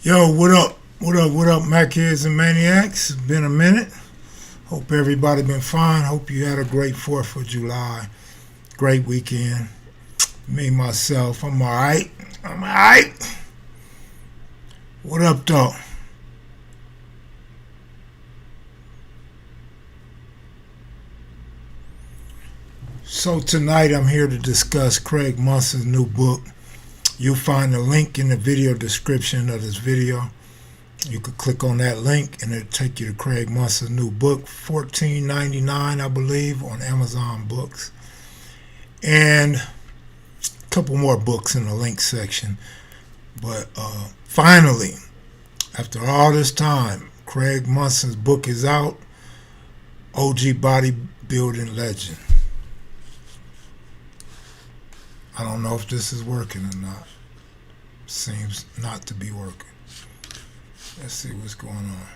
Yo, what up? What up, Mac Kids and Maniacs? It's been a minute. Hope everybody been fine. Hope you had a great 4th of July. Great weekend. Me, myself, I'm alright. I'm alright. What up, though? So tonight I'm here to discuss Craig Monson's new book. You'll find the link in the video description of this video. You could click on that link and it'll take you to Craig Monson's new book, $14.99, I believe, on Amazon Books. And a couple more books in the link section. But finally, after all this time, Craig Monson's book is out, OG Bodybuilding Legend. I don't know if this is working or not. Seems not to be working. Let's see what's going on.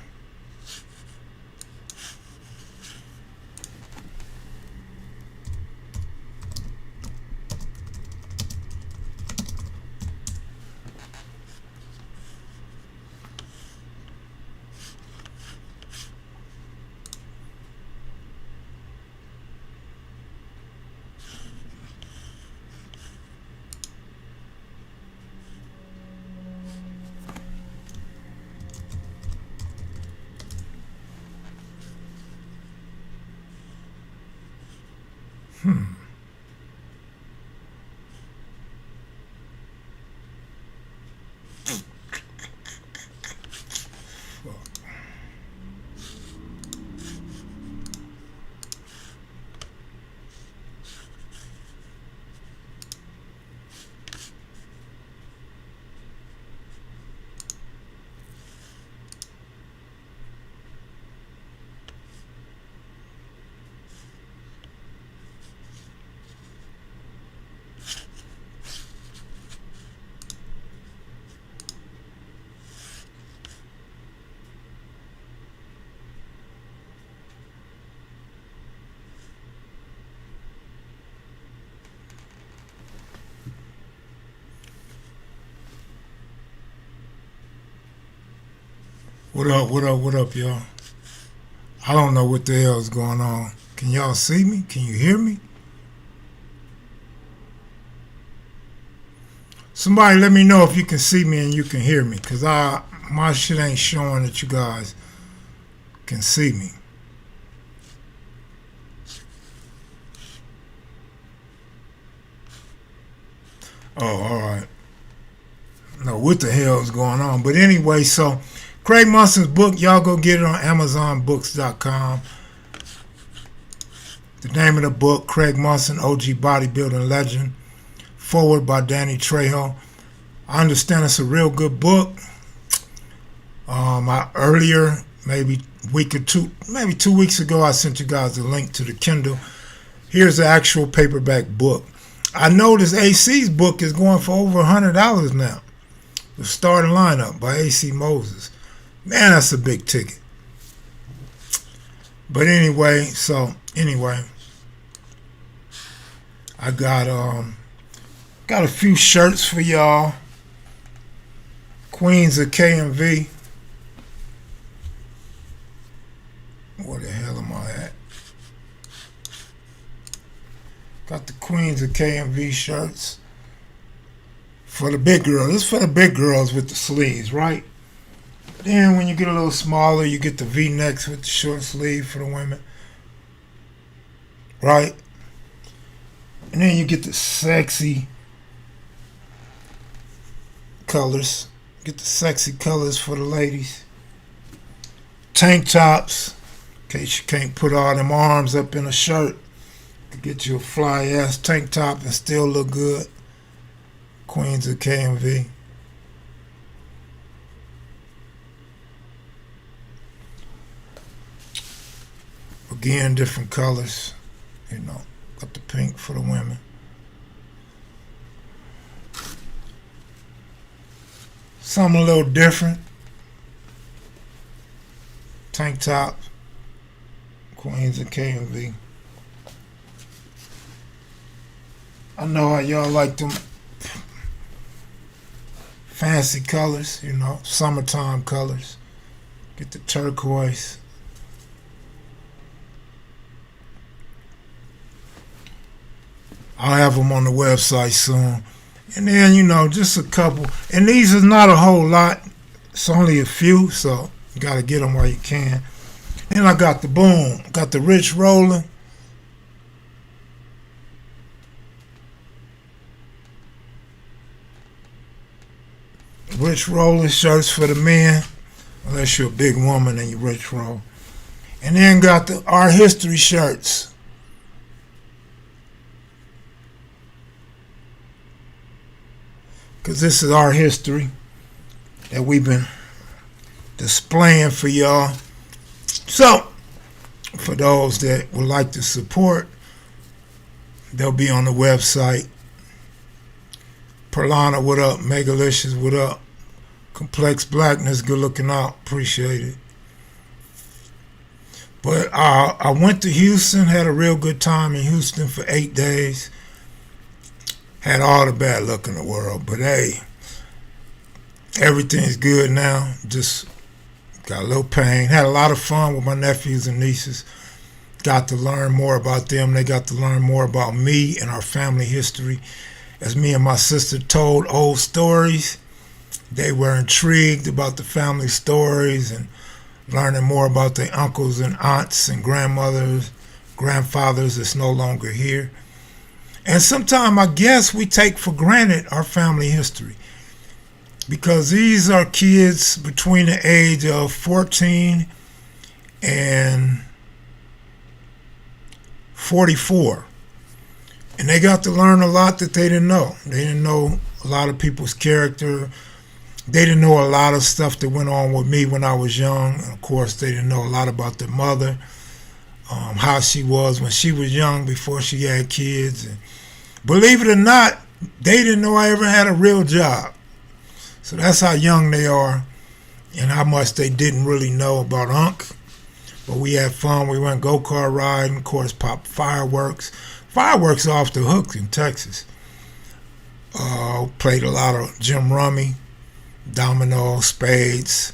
What up, y'all? I don't know what the hell is going on. Can y'all see me? Can you hear me? Somebody let me know if you can see me and you can hear me, because my shit ain't showing that you guys can see me. Oh, alright. No, what the hell is going on? But anyway, so Craig Monson's book, y'all go get it on AmazonBooks.com. The name of the book, Craig Monson, OG Bodybuilding Legend, forward by Danny Trejo. I understand it's a real good book. I earlier, maybe week or two, maybe 2 weeks ago, I sent you guys a link to the Kindle. Here's the actual paperback book. I noticed AC's book is going for over $100 now. The starting lineup by AC Moses. Man, that's a big ticket. But anyway, I got a few shirts for y'all. Queens of KMV. Where the hell am I at? Got the Queens of KMV shirts. For the big girls. This is for the big girls with the sleeves, right? Then when you get a little smaller, you get the V-necks with the short sleeve for the women. Right? And then you get the sexy colors. Get the sexy colors for the ladies. Tank tops. In case you can't put all them arms up in a shirt. To get you a fly ass tank top and still look good. Queens of KMV. Again, different colors. You know, got the pink for the women. Something a little different. Tank top. Queens of KMV. I know how y'all like them fancy colors, you know, summertime colors. Get the turquoise. I'll have them on the website soon. And then, you know, just a couple. And these is not a whole lot. It's only a few, so you got to get them while you can. Then I got the boom. Got the Rich Rolling. Rich Rolling shirts for the men. Unless you're a big woman and you rich roll. And then got the Our History shirts. Because this is our history that we've been displaying for y'all. So, for those that would like to support, they'll be on the website. Perlana, what up? Megalicious, what up? Complex Blackness, good looking out. Appreciate it. But I went to Houston, had a real good time in Houston for 8 days. Had all the bad luck in the world, but hey, everything's good now. Just got a little pain. Had a lot of fun with my nephews and nieces. Got to learn more about them. They got to learn more about me and our family history. As me and my sister told old stories, they were intrigued about the family stories and learning more about their uncles and aunts and grandmothers, grandfathers that's no longer here. And sometimes I guess we take for granted our family history because these are kids between the age of 14 and 44. And they got to learn a lot that they didn't know. They didn't know a lot of people's character. They didn't know a lot of stuff that went on with me when I was young. And of course, they didn't know a lot about their mother, how she was when she was young before she had kids. And believe it or not, they didn't know I ever had a real job. So that's how young they are and how much they didn't really know about Unc. But we had fun. We went go-kart riding, of course, popped fireworks. Fireworks are off the hook in Texas. Played a lot of Jim Rummy, domino, spades.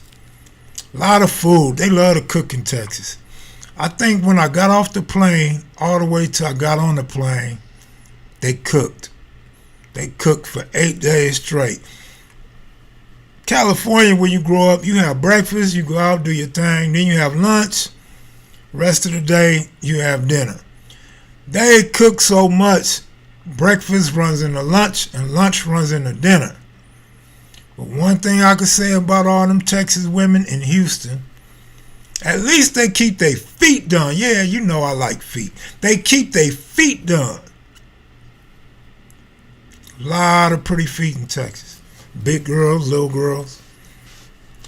A lot of food. They love to cook in Texas. I think when I got off the plane, all the way till I got on the plane, they cooked. They cooked for 8 days straight. California, when you grow up, you have breakfast, you go out, do your thing, then you have lunch. Rest of the day, you have dinner. They cook so much, breakfast runs into lunch, and lunch runs into dinner. But one thing I could say about all them Texas women in Houston, at least they keep their feet done. Yeah, you know I like feet. They keep their feet done. A lot of pretty feet in Texas. Big girls, little girls.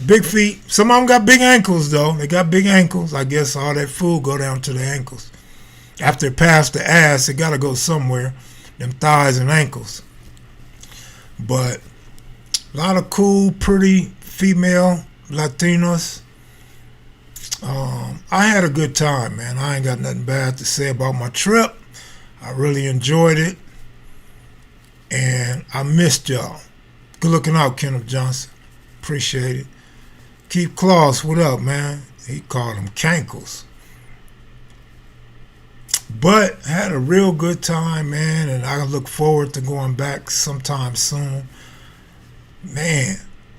Big feet. Some of them got big ankles, though. They got big ankles. I guess all that food go down to the ankles. After it passed the ass, it got to go somewhere. Them thighs and ankles. But a lot of cool, pretty female Latinos. I had a good time, man. I ain't got nothing bad to say about my trip. I really enjoyed it. And I missed y'all. Good looking out, Kenneth Johnson. Appreciate it. Keith Claus, what up, man? He called them cankles. But had a real good time, man, and I look forward to going back sometime soon. Man,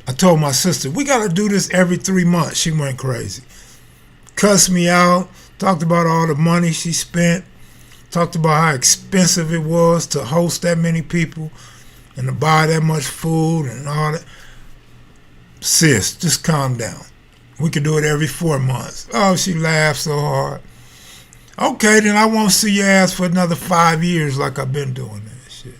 I told my sister, we got to do this every 3 months. She went crazy. Cussed me out, talked about all the money she spent, talked about how expensive it was to host that many people and to buy that much food and all that. Sis, just calm down. We could do it every 4 months. Oh, she laughed so hard. Okay, then I won't see your ass for another 5 years like I've been doing that shit.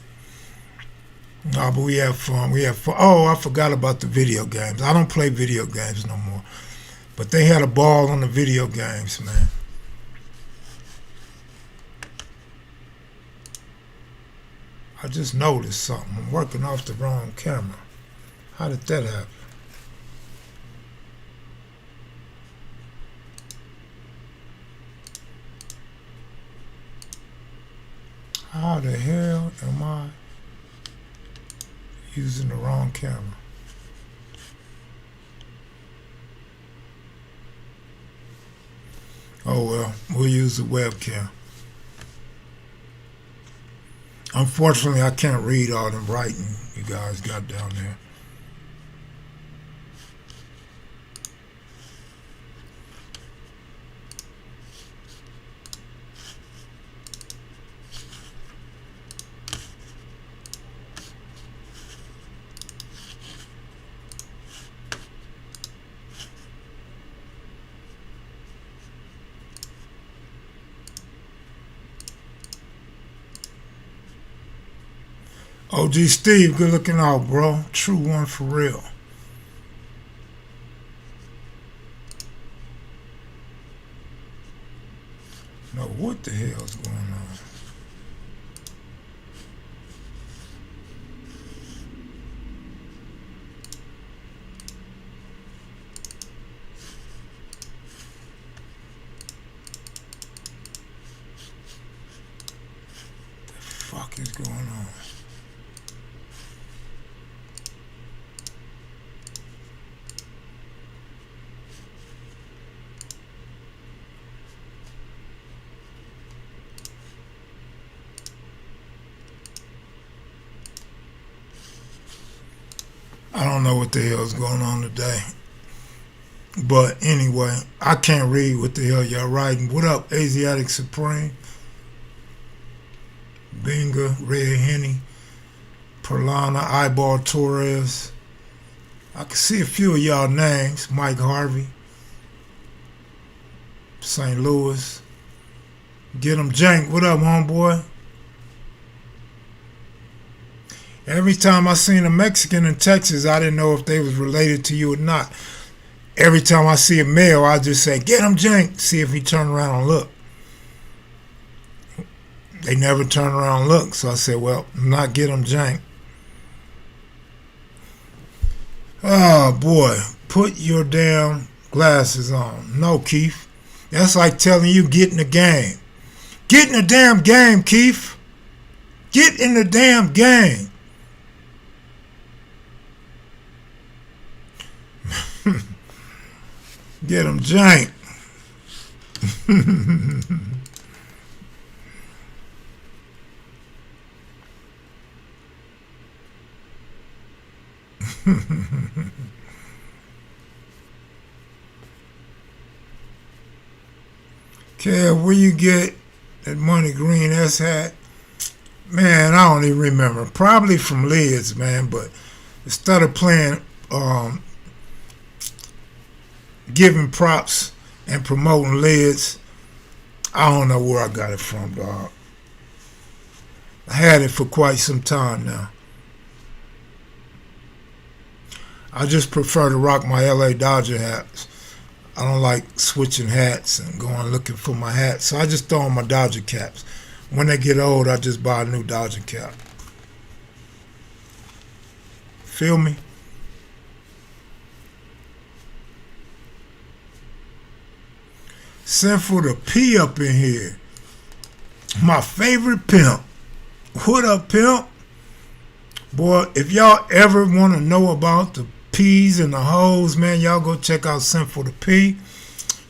No, but we have fun. We have fun. Oh, I forgot about the video games. I don't play video games no more. But they had a ball on the video games, man. I just noticed something. I'm working off the wrong camera. How did that happen? How the hell am I using the wrong camera? Oh well, we'll use the webcam. Unfortunately, I can't read all the writing you guys got down there. OG Steve, good looking out, bro. True one for real. No, what the hell's going on? The fuck is going on? I don't know what the hell's going on today. But anyway, I can't read what the hell y'all writing. What up, Asiatic Supreme? Binga, Red Henny, Perlana, Eyeball Torres. I can see a few of y'all names. Mike Harvey, St. Louis. Get 'em Jank. What up, homeboy? Every time I seen a Mexican in Texas, I didn't know if they was related to you or not. Every time I see a male, I just say, get 'em Jank, see if he turn around and look. They never turn around and look, so I said, well, not get 'em Jank. Oh, boy, put your damn glasses on. No, Keith. That's like telling you, get in the game. Get in the damn game, Keith. Get in the damn game. Get 'em Jank. Kev, where you get that money green S hat? Man, I don't even remember. Probably from Lids, man, but instead of playing giving props and promoting Lids, I don't know where I got it from, dog. I had it for quite some time now. I just prefer to rock my LA Dodger hats. I don't like switching hats and going looking for my hats, so I just throw on my Dodger caps. When they get old, I just buy a new Dodger cap. Feel me? Sinful to P up in here. My favorite pimp. What up, pimp? Boy, if y'all ever want to know about the P's and the hoes, man, y'all go check out Sinful to P.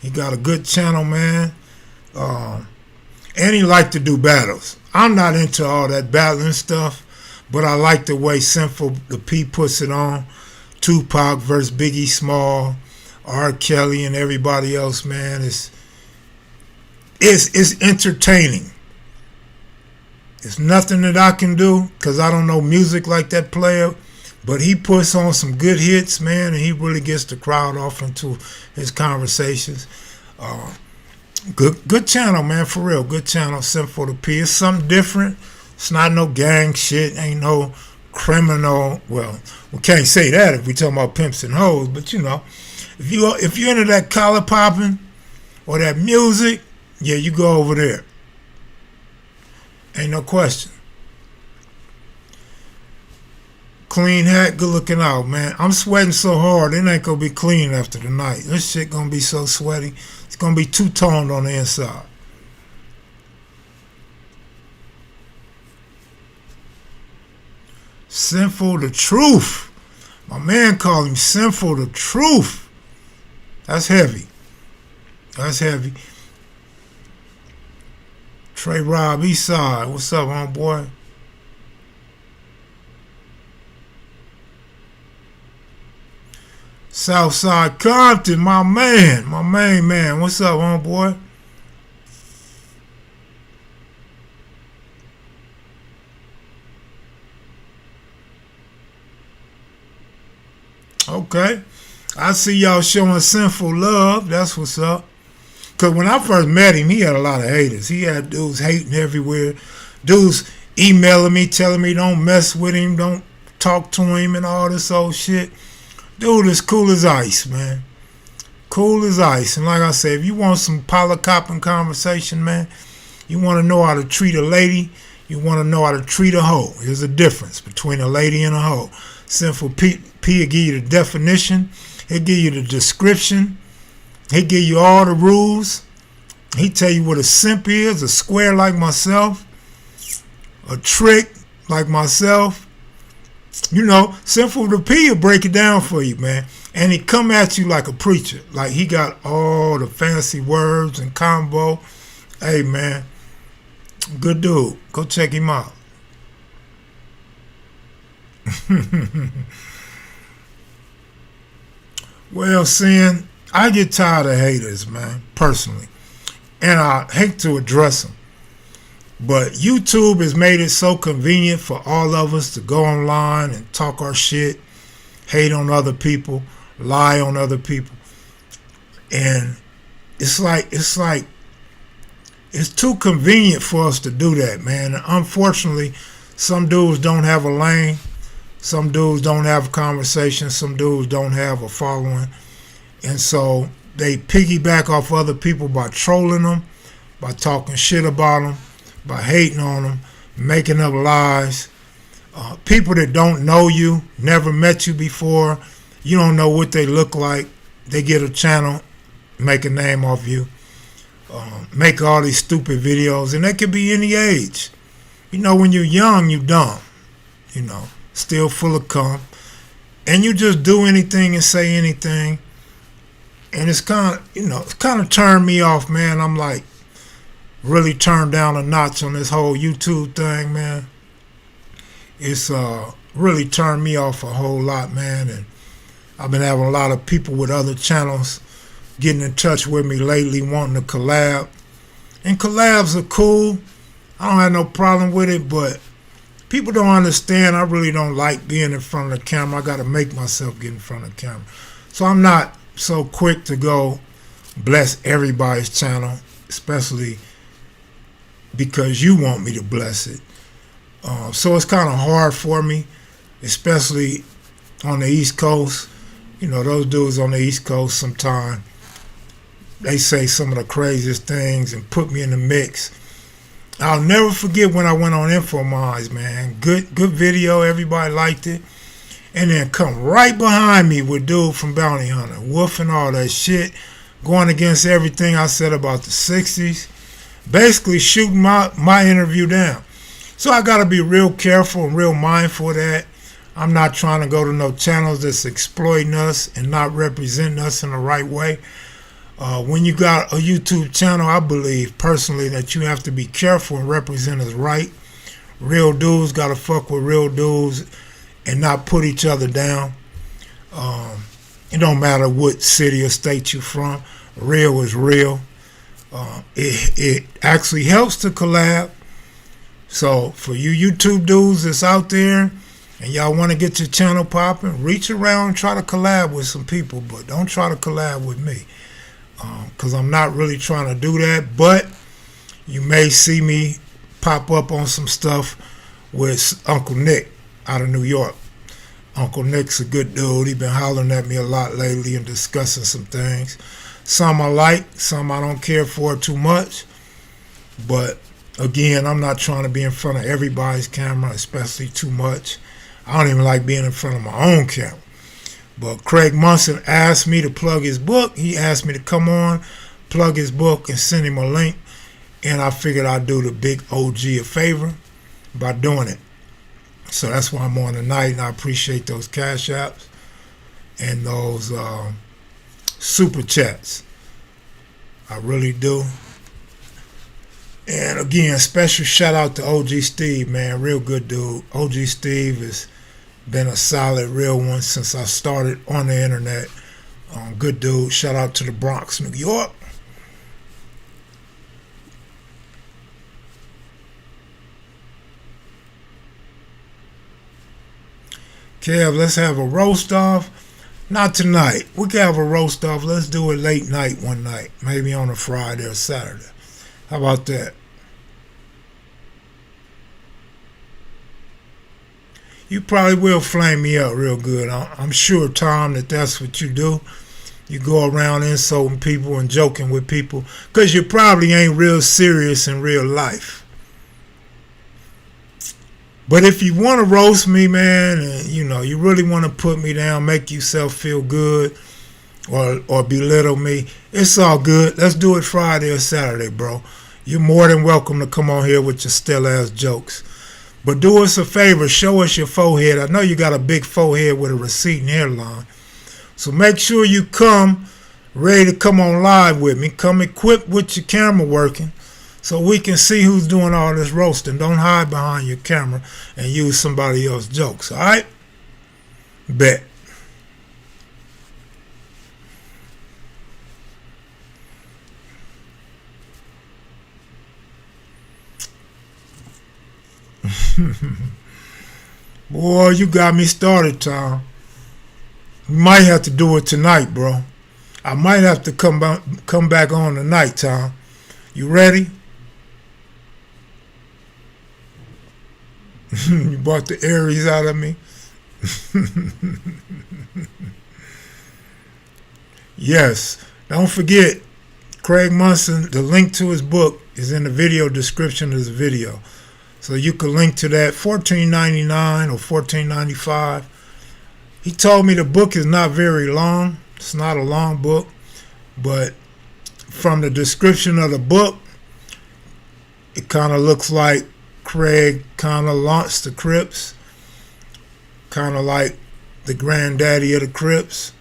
He got a good channel, man. And he like to do battles. I'm not into all that battling stuff, but I like the way Sinful to P puts it on. Tupac versus Biggie Small, R. Kelly, and everybody else, man. It's entertaining. It's nothing that I can do because I don't know music like that player, but he puts on some good hits, man, and he really gets the crowd off into his conversations. Good channel, man, for real. Good channel, Sinful to P. It's something different. It's not no gang shit. Ain't no criminal. Well, we can't say that if we talking about pimps and hoes, but you know, if you're into that collar popping or that music, yeah, you go over there. Ain't no question. Clean hat, good looking out, man. I'm sweating so hard, it ain't gonna be clean after the night. This shit gonna be so sweaty. It's gonna be two-toned on the inside. Sinful the Truth. My man called him Sinful the Truth. That's heavy. That's heavy. Trey Rob Eastside. What's up, homeboy? Southside Compton, my man, my main man. What's up, homeboy? Okay. I see y'all showing Sinful love. That's what's up. Because when I first met him, he had a lot of haters. He had dudes hating everywhere. Dudes emailing me, telling me don't mess with him, don't talk to him and all this old shit. Dude is cool as ice, man. Cool as ice. And like I said, if you want some polycopping conversation, man, you want to know how to treat a lady, you want to know how to treat a hoe. There's a difference between a lady and a hoe. Sinful P will give you the definition. He'll give you the description. He'll give you all the rules. He'll tell you what a simp is, a square like myself, a trick like myself. You know, Sinful the P will break it down for you, man. And he come at you like a preacher. Like he got all the fancy words and combo. Hey, man, good dude. Go check him out. Well, Sin, I get tired of haters, man, personally. And I hate to address them. But YouTube has made it so convenient for all of us to go online and talk our shit, hate on other people, lie on other people. And it's too convenient for us to do that, man. And unfortunately, some dudes don't have a lane. Some dudes don't have a conversation. Some dudes don't have a following. And so they piggyback off other people by trolling them, by talking shit about them, by hating on them, making up lies. People that don't know you, never met you before, you don't know what they look like. They get a channel, make a name off you, make all these stupid videos, and they could be any age. You know, when you're young, you're dumb, you know, still full of cum, and you just do anything and say anything, and it's kind of turned me off, man. I'm like, really turned down a notch on this whole YouTube thing, man. It's really turned me off a whole lot, man. And I've been having a lot of people with other channels getting in touch with me lately, wanting to collab. And collabs are cool. I don't have no problem with it, but people don't understand. I really don't like being in front of the camera. I got to make myself get in front of the camera. So I'm not so quick to go bless everybody's channel, especially because you want me to bless it. So it's kind of hard for me, especially on the East Coast. You know, those dudes on the East Coast sometimes, they say some of the craziest things and put me in the mix. I'll never forget when I went on Infominds, man. Good video, everybody liked it. And then come right behind me with dude from Bounty Hunter, woofing all that shit, going against everything I said about the 60s. Basically shooting my interview down. So I got to be real careful and real mindful of that. I'm not trying to go to no channels that's exploiting us and not representing us in the right way. When you got a YouTube channel, I believe personally that you have to be careful and represent us right. Real dudes got to fuck with real dudes and not put each other down. It don't matter what city or state you're from. Real is real. It actually helps to collab. So for you YouTube dudes that's out there and y'all want to get your channel popping, reach around and try to collab with some people, but don't try to collab with me, because I'm not really trying to do that. But you may see me pop up on some stuff with Uncle Nick out of New York. Uncle Nick's a good dude. He been hollering at me a lot lately and discussing some things. Some I like, some I don't care for too much. But again, I'm not trying to be in front of everybody's camera, especially too much. I don't even like being in front of my own camera. But Craig Monson asked me to plug his book. He asked me to come on, plug his book, and send him a link. And I figured I'd do the big OG a favor by doing it. So that's why I'm on tonight, and I appreciate those cash apps and those super chats. I really do. And again, special shout out to OG Steve, man. Real good dude. OG Steve has been a solid, real one since I started on the internet. Good dude. Shout out to the Bronx, New York. Kev, let's have a roast off. Not tonight. We can have a roast off. Let's do it late night one night. Maybe on a Friday or Saturday. How about that? You probably will flame me up real good. I'm sure, Tom, that that's what you do. You go around insulting people and joking with people because you probably ain't real serious in real life. But if you want to roast me, man, and you really want to put me down, make yourself feel good, or belittle me, it's all good. Let's do it Friday or Saturday, bro. You're more than welcome to come on here with your still ass jokes. But do us a favor, show us your forehead. I know you got a big forehead with a receding hairline. So make sure you come ready to come on live with me. Come equipped with your camera working so we can see who's doing all this roasting. Don't hide behind your camera and use somebody else's jokes, all right? Bet. Boy, you got me started, Tom. We might have to do it tonight, bro. I might have to come back on tonight, Tom. You ready? You brought the Aries out of me. Yes. Don't forget, Craig Monson, the link to his book is in the video description of this video. So you can link to that, $14.99 or $14.95. He told me the book is not very long. It's not a long book. But from the description of the book, it kind of looks like Craig kind of launched the Crips. Kind of like the granddaddy of the Crips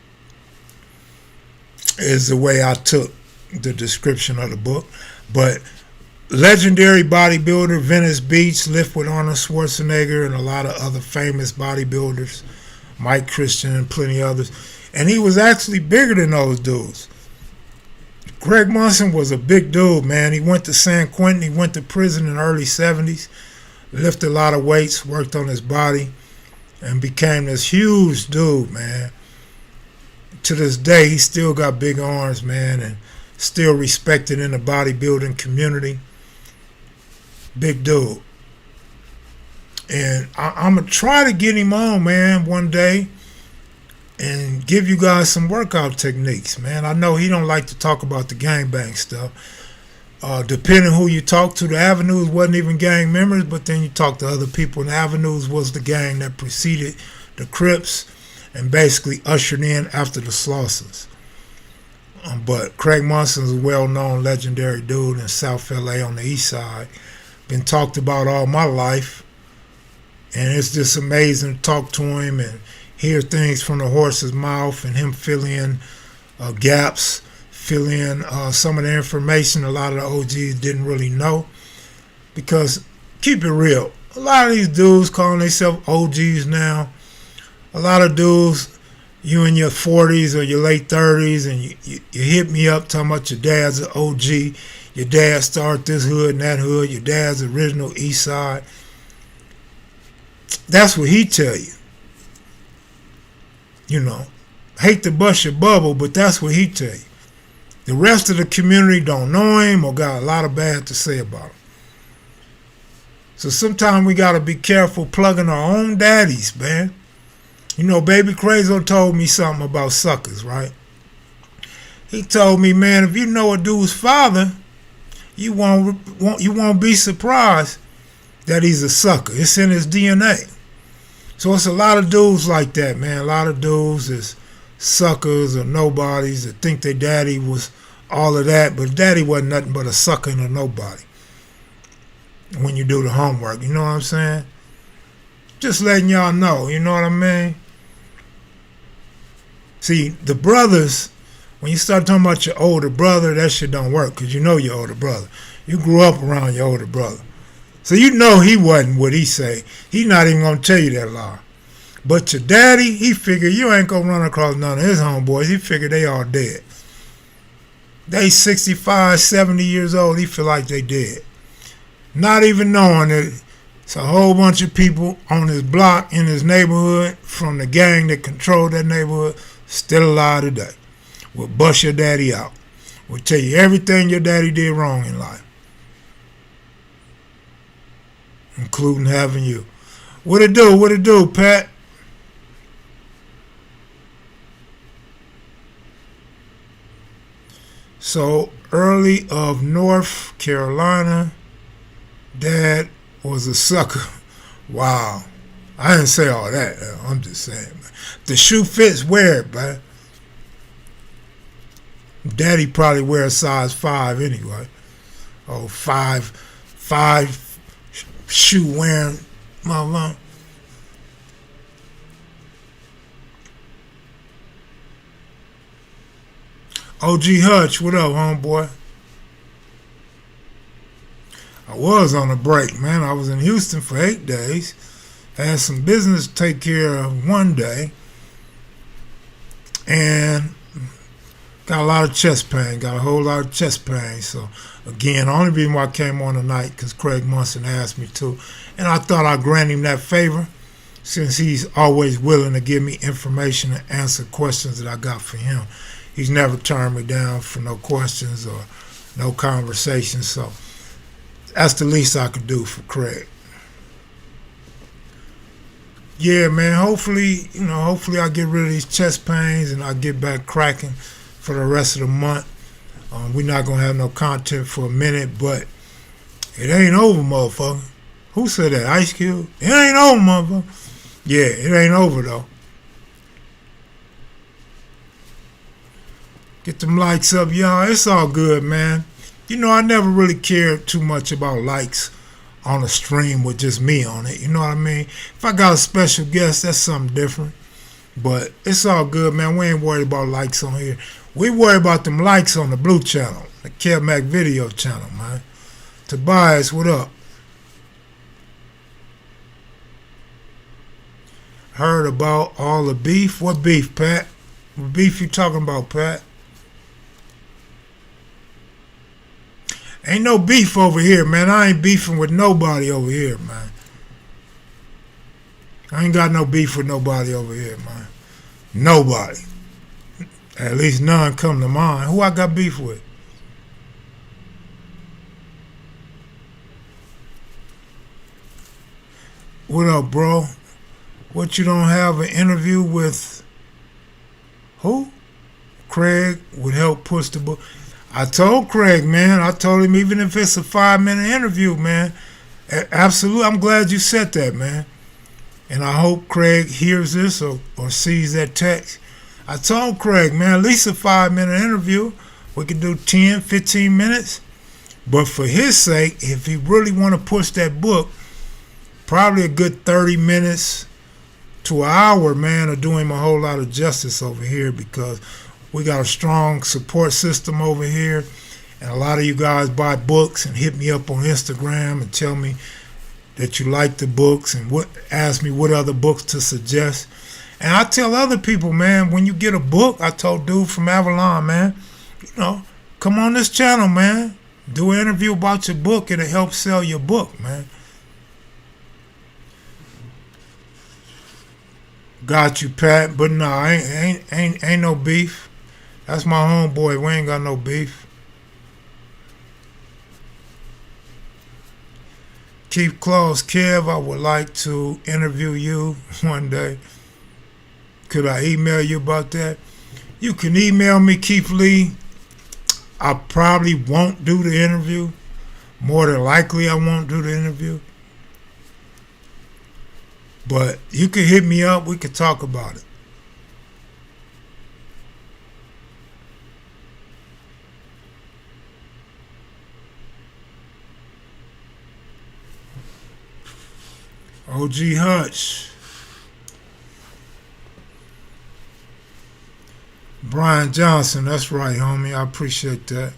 is the way I took the description of the book. But legendary bodybuilder, Venice Beach, lift with Arnold Schwarzenegger and a lot of other famous bodybuilders, Mike Christian and plenty others. And he was actually bigger than those dudes. Craig Monson was a big dude, man. He went to San Quentin. He went to prison in the early 70s, lifted a lot of weights, worked on his body, and became this huge dude, man. To this day, he still got big arms, man, and still respected in the bodybuilding community. Big dude. And I'm going to try to get him on, man, one day and give you guys some workout techniques, man. I know he don't like to talk about the gangbang stuff. Depending who you talk to, the Avenues wasn't even gang members, but then you talk to other people, and the Avenues was the gang that preceded the Crips and basically ushered in after the Slossers. But Craig Monson is a well-known, legendary dude in South LA on the east side. Been talked about all my life, and it's just amazing to talk to him and hear things from the horse's mouth and him fill in gaps, fill in some of the information a lot of the OGs didn't really know. Because, keep it real, a lot of these dudes calling themselves OGs now, a lot of dudes, you in your 40s or your late 30s, and you hit me up talking about your dad's an OG, your dad started this hood and that hood, your dad's original east side. That's what he tell you. You know, hate to bust your bubble, but that's what he tell you. The rest of the community don't know him or got a lot of bad to say about him. So sometimes we got to be careful plugging our own daddies, man. You know, Baby Crazo told me something about suckers, right? He told me, man, if you know a dude's father, you won't be surprised that he's a sucker. It's in his DNA. So it's a lot of dudes like that, man. A lot of dudes is suckers or nobodies that think their daddy was all of that, but daddy wasn't nothing but a sucker and a nobody. When you do the homework, you know what I'm saying? Just letting y'all know, you know what I mean? See, the brothers when you start talking about your older brother, that shit don't work because you know your older brother. You grew up around your older brother. So you know he wasn't what he say. He not even going to tell you that lie. But your daddy, he figured you ain't going to run across none of his homeboys. He figured they all dead. They 65, 70 years old. He feel like they dead. Not even knowing that it's a whole bunch of people on his block in his neighborhood from the gang that controlled that neighborhood still alive today. Will bust your daddy out. Will tell you everything your daddy did wrong in life. Including having you. What it do? What it do, Pat? So, early of North Carolina, Dad was a sucker. Wow. I didn't say all that. I'm just saying, man. The shoe fits, wear it, man. Daddy probably wears size 5 anyway. Oh, 5 shoe wearing motherfucker. OG Hutch, what up, homeboy? I was on a break, man. I was in Houston for 8 days. Had some business to take care of one day. And got a lot of chest pain. Got a whole lot of chest pain. So, again, the only reason why I came on tonight because Craig Monson asked me to. And I thought I'd grant him that favor since he's always willing to give me information and answer questions that I got for him. He's never turned me down for no questions or no conversations. So, that's the least I could do for Craig. Yeah, man, hopefully I get rid of these chest pains and I get back cracking for the rest of the month. We're not going to have no content for a minute, but it ain't over, motherfucker. Who said that? Ice Cube? It ain't over, motherfucker. Yeah, it ain't over, though. Get them likes up, y'all. It's all good, man. You know, I never really cared too much about likes on a stream with just me on it. You know what I mean? If I got a special guest, that's something different. But it's all good, man. We ain't worried about likes on here. We worry about them likes on the blue channel, the kevmacvideos channel, man. Tobias, what up? Heard about all the beef? What beef, Pat? What beef you talking about, Pat? Ain't no beef over here, man. I ain't beefing with nobody over here, man. I ain't got no beef with nobody over here, man. Nobody. At least none come to mind. Who I got beef with? What up, bro? What, you don't have an interview with who? Craig would help push the book. I told Craig, man. I told him even if it's a 5-minute interview, man. Absolutely. I'm glad you said that, man. And I hope Craig hears this or sees that text. I told Craig, man, at least a 5-minute interview. We could do 10, 15 minutes. But for his sake, if he really want to push that book, probably a good 30 minutes to an hour, man, will do him a whole lot of justice over here because we got a strong support system over here, and a lot of you guys buy books and hit me up on Instagram and tell me that you like the books and ask me what other books to suggest. And I tell other people, man, when you get a book, I told dude from Avalon, man, come on this channel, man. Do an interview about your book. It'll help sell your book, man. Got you, Pat. But no, ain't no beef. That's my homeboy. We ain't got no beef. Keep close, Kev. I would like to interview you one day. Could I email you about that? You can email me, Keith Lee. I probably won't do the interview. More than likely, I won't do the interview. But you can hit me up. We could talk about it. OG Hutch. Brian Johnson, that's right, homie. I appreciate that.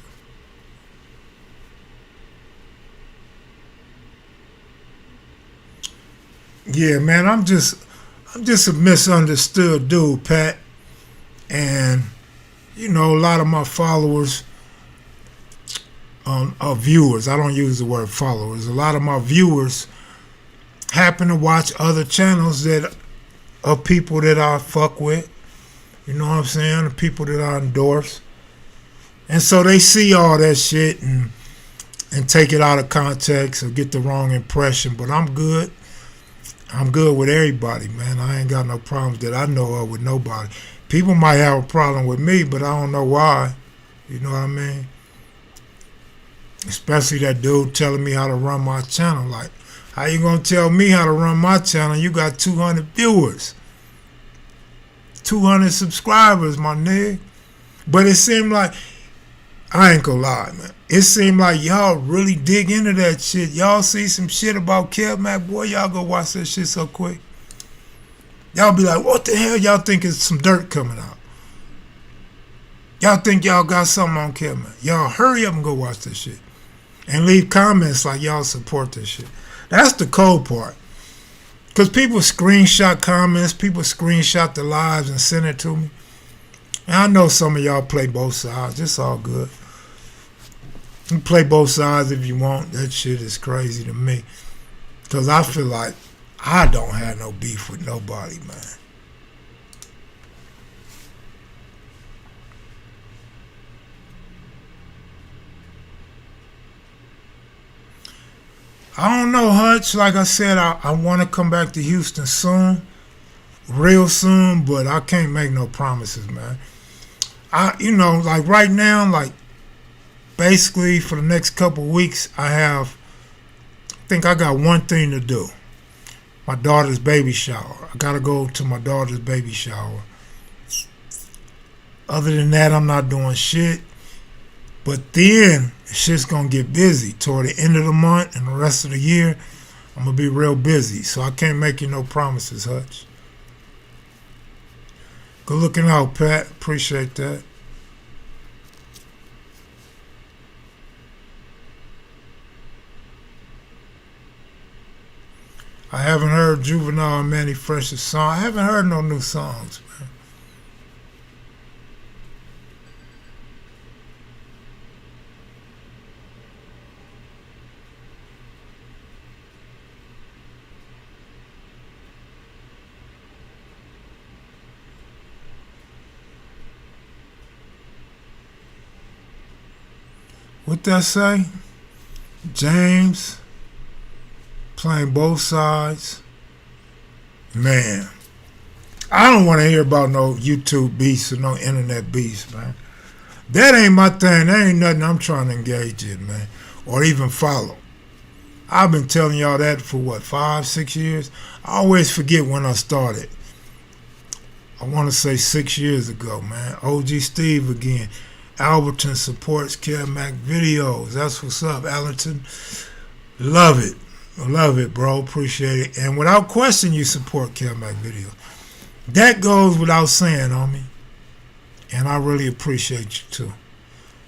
Yeah, man, I'm just a misunderstood dude, Pat. And a lot of my followers, are viewers. I don't use the word followers. A lot of my viewers happen to watch other channels that of people that I fuck with. You know what I'm saying? The people that I endorse. And so they see all that shit and take it out of context or get the wrong impression. But I'm good. I'm good with everybody, man. I ain't got no problems that I know of with nobody. People might have a problem with me, but I don't know why. You know what I mean? Especially that dude telling me how to run my channel. Like, how you gonna tell me how to run my channel? You got 200 viewers, 200 subscribers, my nigga. But it seemed like, I ain't gonna lie, man. It seemed like y'all really dig into that shit. Y'all see some shit about KevMac, boy, y'all go watch that shit so quick. Y'all be like, what the hell? Y'all think it's some dirt coming out. Y'all think y'all got something on KevMac. Y'all hurry up and go watch this shit. And leave comments like y'all support this shit. That's the cold part. Because people screenshot comments, people screenshot the lives and send it to me. And I know some of y'all play both sides. It's all good. You play both sides if you want. That shit is crazy to me. Because I feel like I don't have no beef with nobody, man. I don't know, Hutch. Like I said, I want to come back to Houston soon. Real soon, but I can't make no promises, man. Like right now, like basically for the next couple weeks, I think I got one thing to do. My daughter's baby shower. I gotta go to my daughter's baby shower. Other than that, I'm not doing shit. But then shit's gonna get busy toward the end of the month and the rest of the year. I'm gonna be real busy, so I can't make you no promises, Hutch. Good looking out, Pat. Appreciate that. I haven't heard Juvenile and Manny Fresh's song. I haven't heard no new songs, man. What that say? James playing both sides. Man, I don't want to hear about no YouTube beefs or no internet beefs, man. That ain't my thing. That ain't nothing I'm trying to engage in, man, or even follow. I've been telling y'all that for what, 5, 6 years? I always forget when I started. I want to say 6 years ago, man. OG Steve again. Alberton supports kevmacvideos. That's what's up, Alberton. Love it. Love it, bro. Appreciate it. And without question, you support kevmacvideos. That goes without saying, homie. And I really appreciate you, too.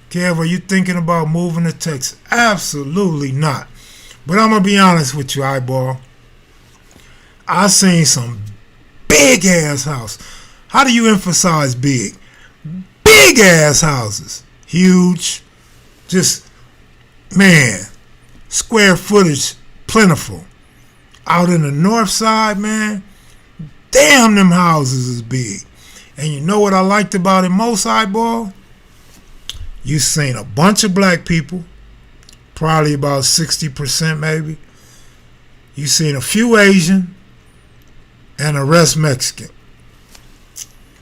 Kev, are you thinking about moving to Texas? Absolutely not. But I'm going to be honest with you, eyeball. I seen some big-ass house. How do you emphasize big? Big-ass houses. Huge. Just, man, square footage plentiful. Out in the north side, man, damn, them houses is big. And you know what I liked about it most, eyeball? You seen a bunch of black people, probably about 60% maybe. You seen a few Asian and the rest Mexican.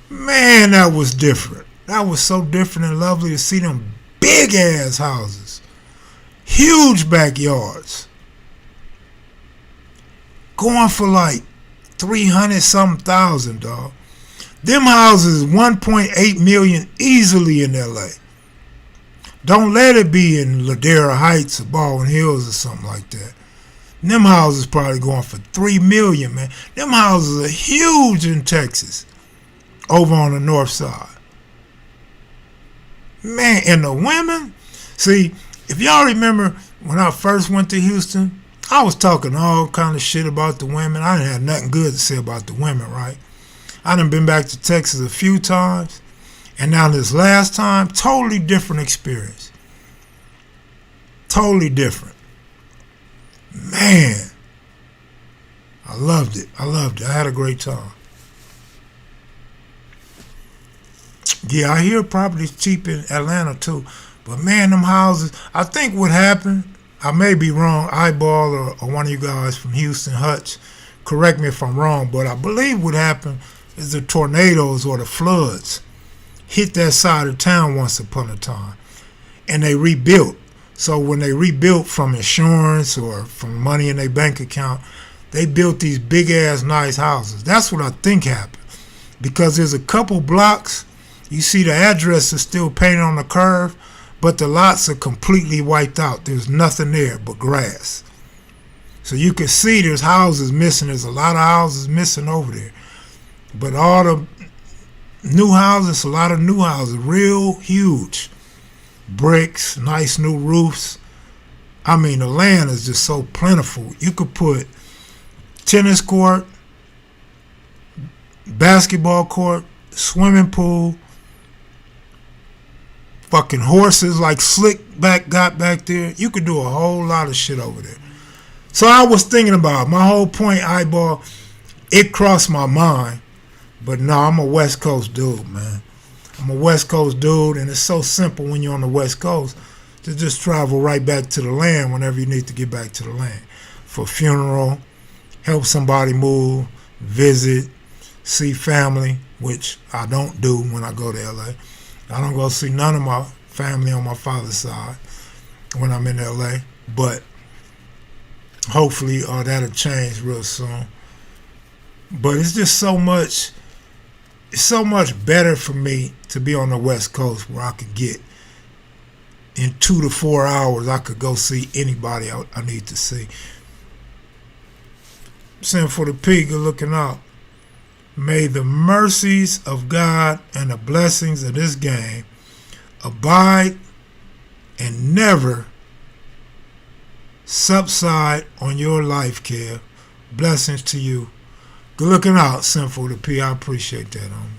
Man, that was different. That was so different and lovely to see them big ass houses. Huge backyards. Going for like 300 something thousand, dog. Them houses 1.8 million easily in LA. Don't let it be in Ladera Heights or Baldwin Hills or something like that. Them houses probably going for 3 million, man. Them houses are huge in Texas. Over on the north side. Man, and the women, see, if y'all remember when I first went to Houston, I was talking all kind of shit about the women. I didn't have nothing good to say about the women, right? I done been back to Texas a few times, and now this last time, totally different experience. Totally different. Man, I loved it. I loved it. I had a great time. Yeah, I hear property's cheap in Atlanta too. But man, them houses, I think what happened, I may be wrong, Eyeball or one of you guys from Houston, Hutch, correct me if I'm wrong, but I believe what happened is the tornadoes or the floods hit that side of town once upon a time. And they rebuilt. So when they rebuilt from insurance or from money in their bank account, they built these big ass nice houses. That's what I think happened. Because there's a couple blocks, you see the address is still painted on the curve, but the lots are completely wiped out. There's nothing there but grass. So you can see there's houses missing. There's a lot of houses missing over there. But all the new houses, a lot of new houses, real huge. Bricks, nice new roofs. I mean, the land is just so plentiful. You could put tennis court, basketball court, swimming pool, fucking horses like Slick got back there. You could do a whole lot of shit over there. So I was thinking about it. My whole point, Eyeball, it crossed my mind. But no, I'm a West Coast dude, man. I'm a West Coast dude, and it's so simple when you're on the West Coast to just travel right back to the land whenever you need to get back to the land. For funeral, help somebody move, visit, see family, which I don't do when I go to LA. I don't go see none of my family on my father's side when I'm in LA, but hopefully that'll change real soon. But it's just so much better for me to be on the West Coast where I could get in 2 to 4 hours, I could go see anybody I need to see. Send for the P, good looking out. May the mercies of God and the blessings of this game abide and never subside on your life, Kev. Blessings to you. Good looking out, Sinful to P. I appreciate that, homie.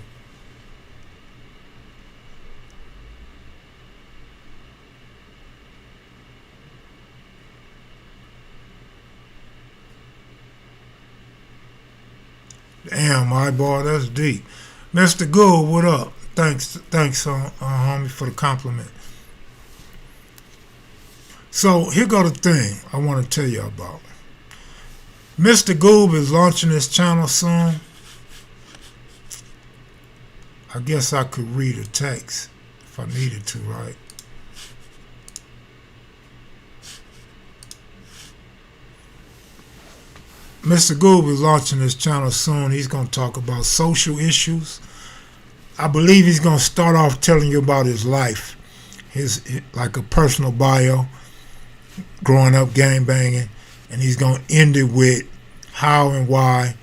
Damn, Eyeball, that's deep. Mr. Gould, what up? Thanks, homie, for the compliment. So here go the thing I want to tell you about. Mr. Gould is launching his channel soon. I guess I could read a text if I needed to, right? Mr. Gould is launching his channel soon. He's going to talk about social issues. I believe he's going to start off telling you about his life, his like a personal bio, growing up gang banging, and he's going to end it with how and why.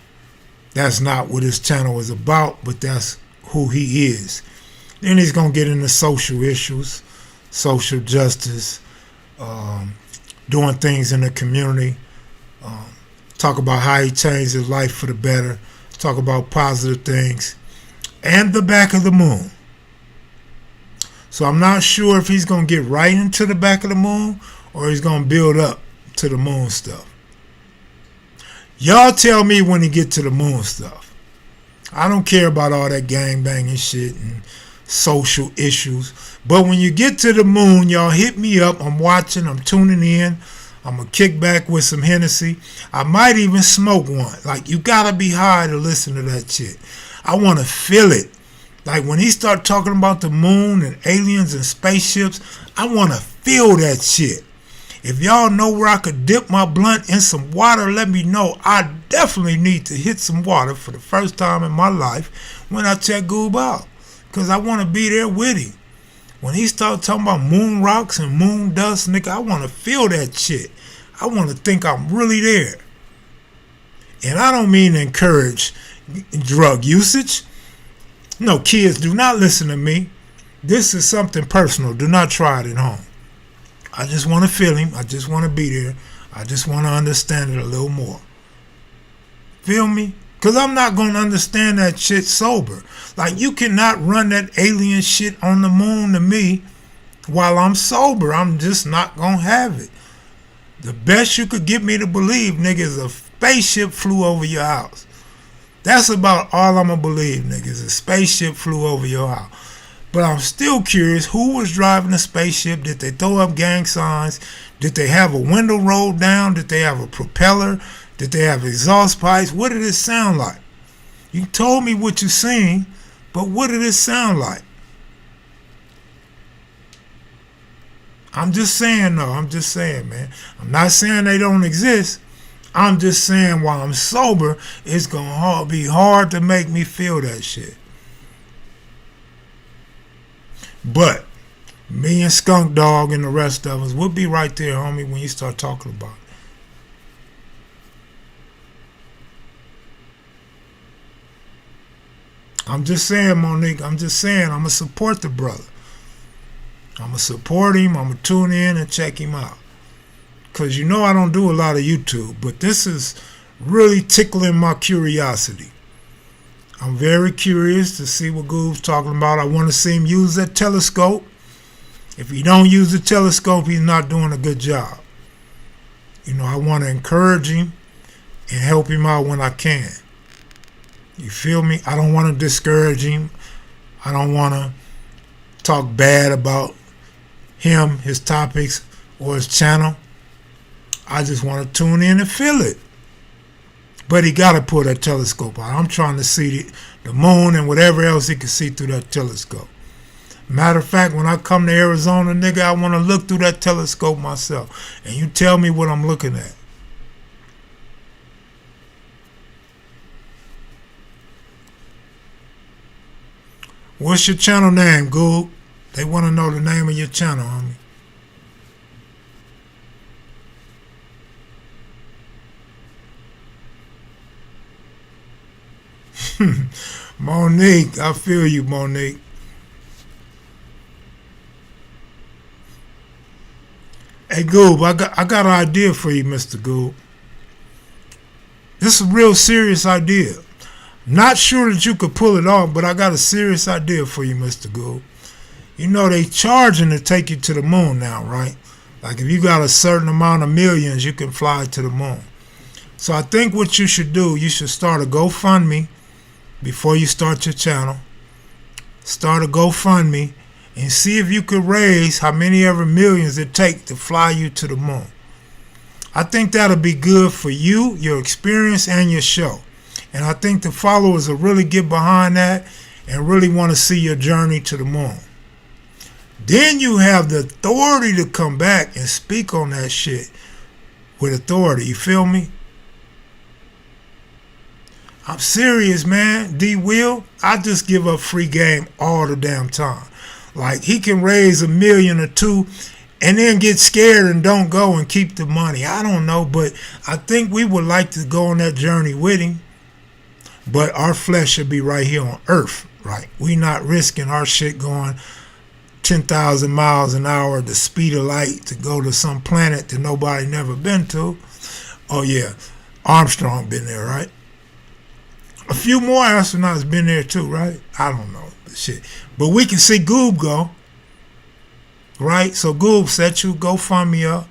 That's not what his channel is about, but that's who he is. Then he's going to get into social issues, social justice, doing things in the community, talk about how he changed his life for the better, talk about positive things, and the back of the moon. So I'm not sure if he's going to get right into the back of the moon or he's going to build up to the moon stuff. Y'all tell me when he get to the moon stuff. I don't care about all that gang banging shit and social issues. But when you get to the moon, y'all hit me up. I'm watching. I'm tuning in. I'm going to kick back with some Hennessy. I might even smoke one. Like, you got to be high to listen to that shit. I want to feel it. Like, when he start talking about the moon and aliens and spaceships, I want to feel that shit. If y'all know where I could dip my blunt in some water, let me know. I definitely need to hit some water for the first time in my life when I check Goob out. Because I want to be there with him. When he started talking about moon rocks and moon dust, nigga, I want to feel that shit. I want to think I'm really there. And I don't mean to encourage drug usage. No, kids, do not listen to me. This is something personal. Do not try it at home. I just want to feel him. I just want to be there. I just want to understand it a little more. Feel me? Because I'm not going to understand that shit sober. Like, you cannot run that alien shit on the moon to me while I'm sober. I'm just not going to have it. The best you could get me to believe, nigga, is a spaceship flew over your house. That's about all I'm going to believe, nigga, is a spaceship flew over your house. But I'm still curious, who was driving the spaceship? Did they throw up gang signs? Did they have a window rolled down? Did they have a propeller? Did they have exhaust pipes? What did it sound like? You told me what you seen, but what did it sound like? I'm just saying, though. I'm just saying, man. I'm not saying they don't exist. I'm just saying while I'm sober, it's going to be hard to make me feel that shit. But me and Skunk Dog and the rest of us, we'll be right there, homie, when you start talking about it. I'm just saying, Monique, I'm just saying, I'm going to support the brother. I'm going to support him. I'm going to tune in and check him out. Because you know I don't do a lot of YouTube, but this is really tickling my curiosity. I'm very curious to see what Goob's talking about. I want to see him use that telescope. If he don't use the telescope, he's not doing a good job. You know, I want to encourage him and help him out when I can. You feel me? I don't want to discourage him. I don't want to talk bad about him, his topics, or his channel. I just want to tune in and feel it. But he got to pull that telescope out. I'm trying to see the moon and whatever else he can see through that telescope. Matter of fact, when I come to Arizona, nigga, I want to look through that telescope myself. And you tell me what I'm looking at. What's your channel name, Goob? They want to know the name of your channel, homie. Monique, I feel you, Monique. Hey, Goob, I got an idea for you, Mr. Goob. This is a real serious idea. Not sure that you could pull it off, but I got a serious idea for you, Mr. Goob. You know they charging to take you to the moon now, right? Like if you got a certain amount of millions, you can fly to the moon. So I think what you should do, you should start a GoFundMe before you start your channel. Start a GoFundMe and see if you could raise how many ever millions it take to fly you to the moon. I think that'll be good for you, your experience, and your show. And I think the followers will really get behind that and really want to see your journey to the moon. Then you have the authority to come back and speak on that shit with authority. You feel me? I'm serious, man. D Will, I just give up free game all the damn time. Like, he can raise $1 million or $2 million and then get scared and don't go and keep the money. I don't know, but I think we would like to go on that journey with him. But our flesh should be right here on earth, right? We not risking our shit going 10,000 miles an hour at the speed of light to go to some planet that nobody never been to. Oh yeah, Armstrong been there, right? A few more astronauts been there too, right? I don't know, but shit. But we can see Goob go, right? So Goob, set you GoFundMe up,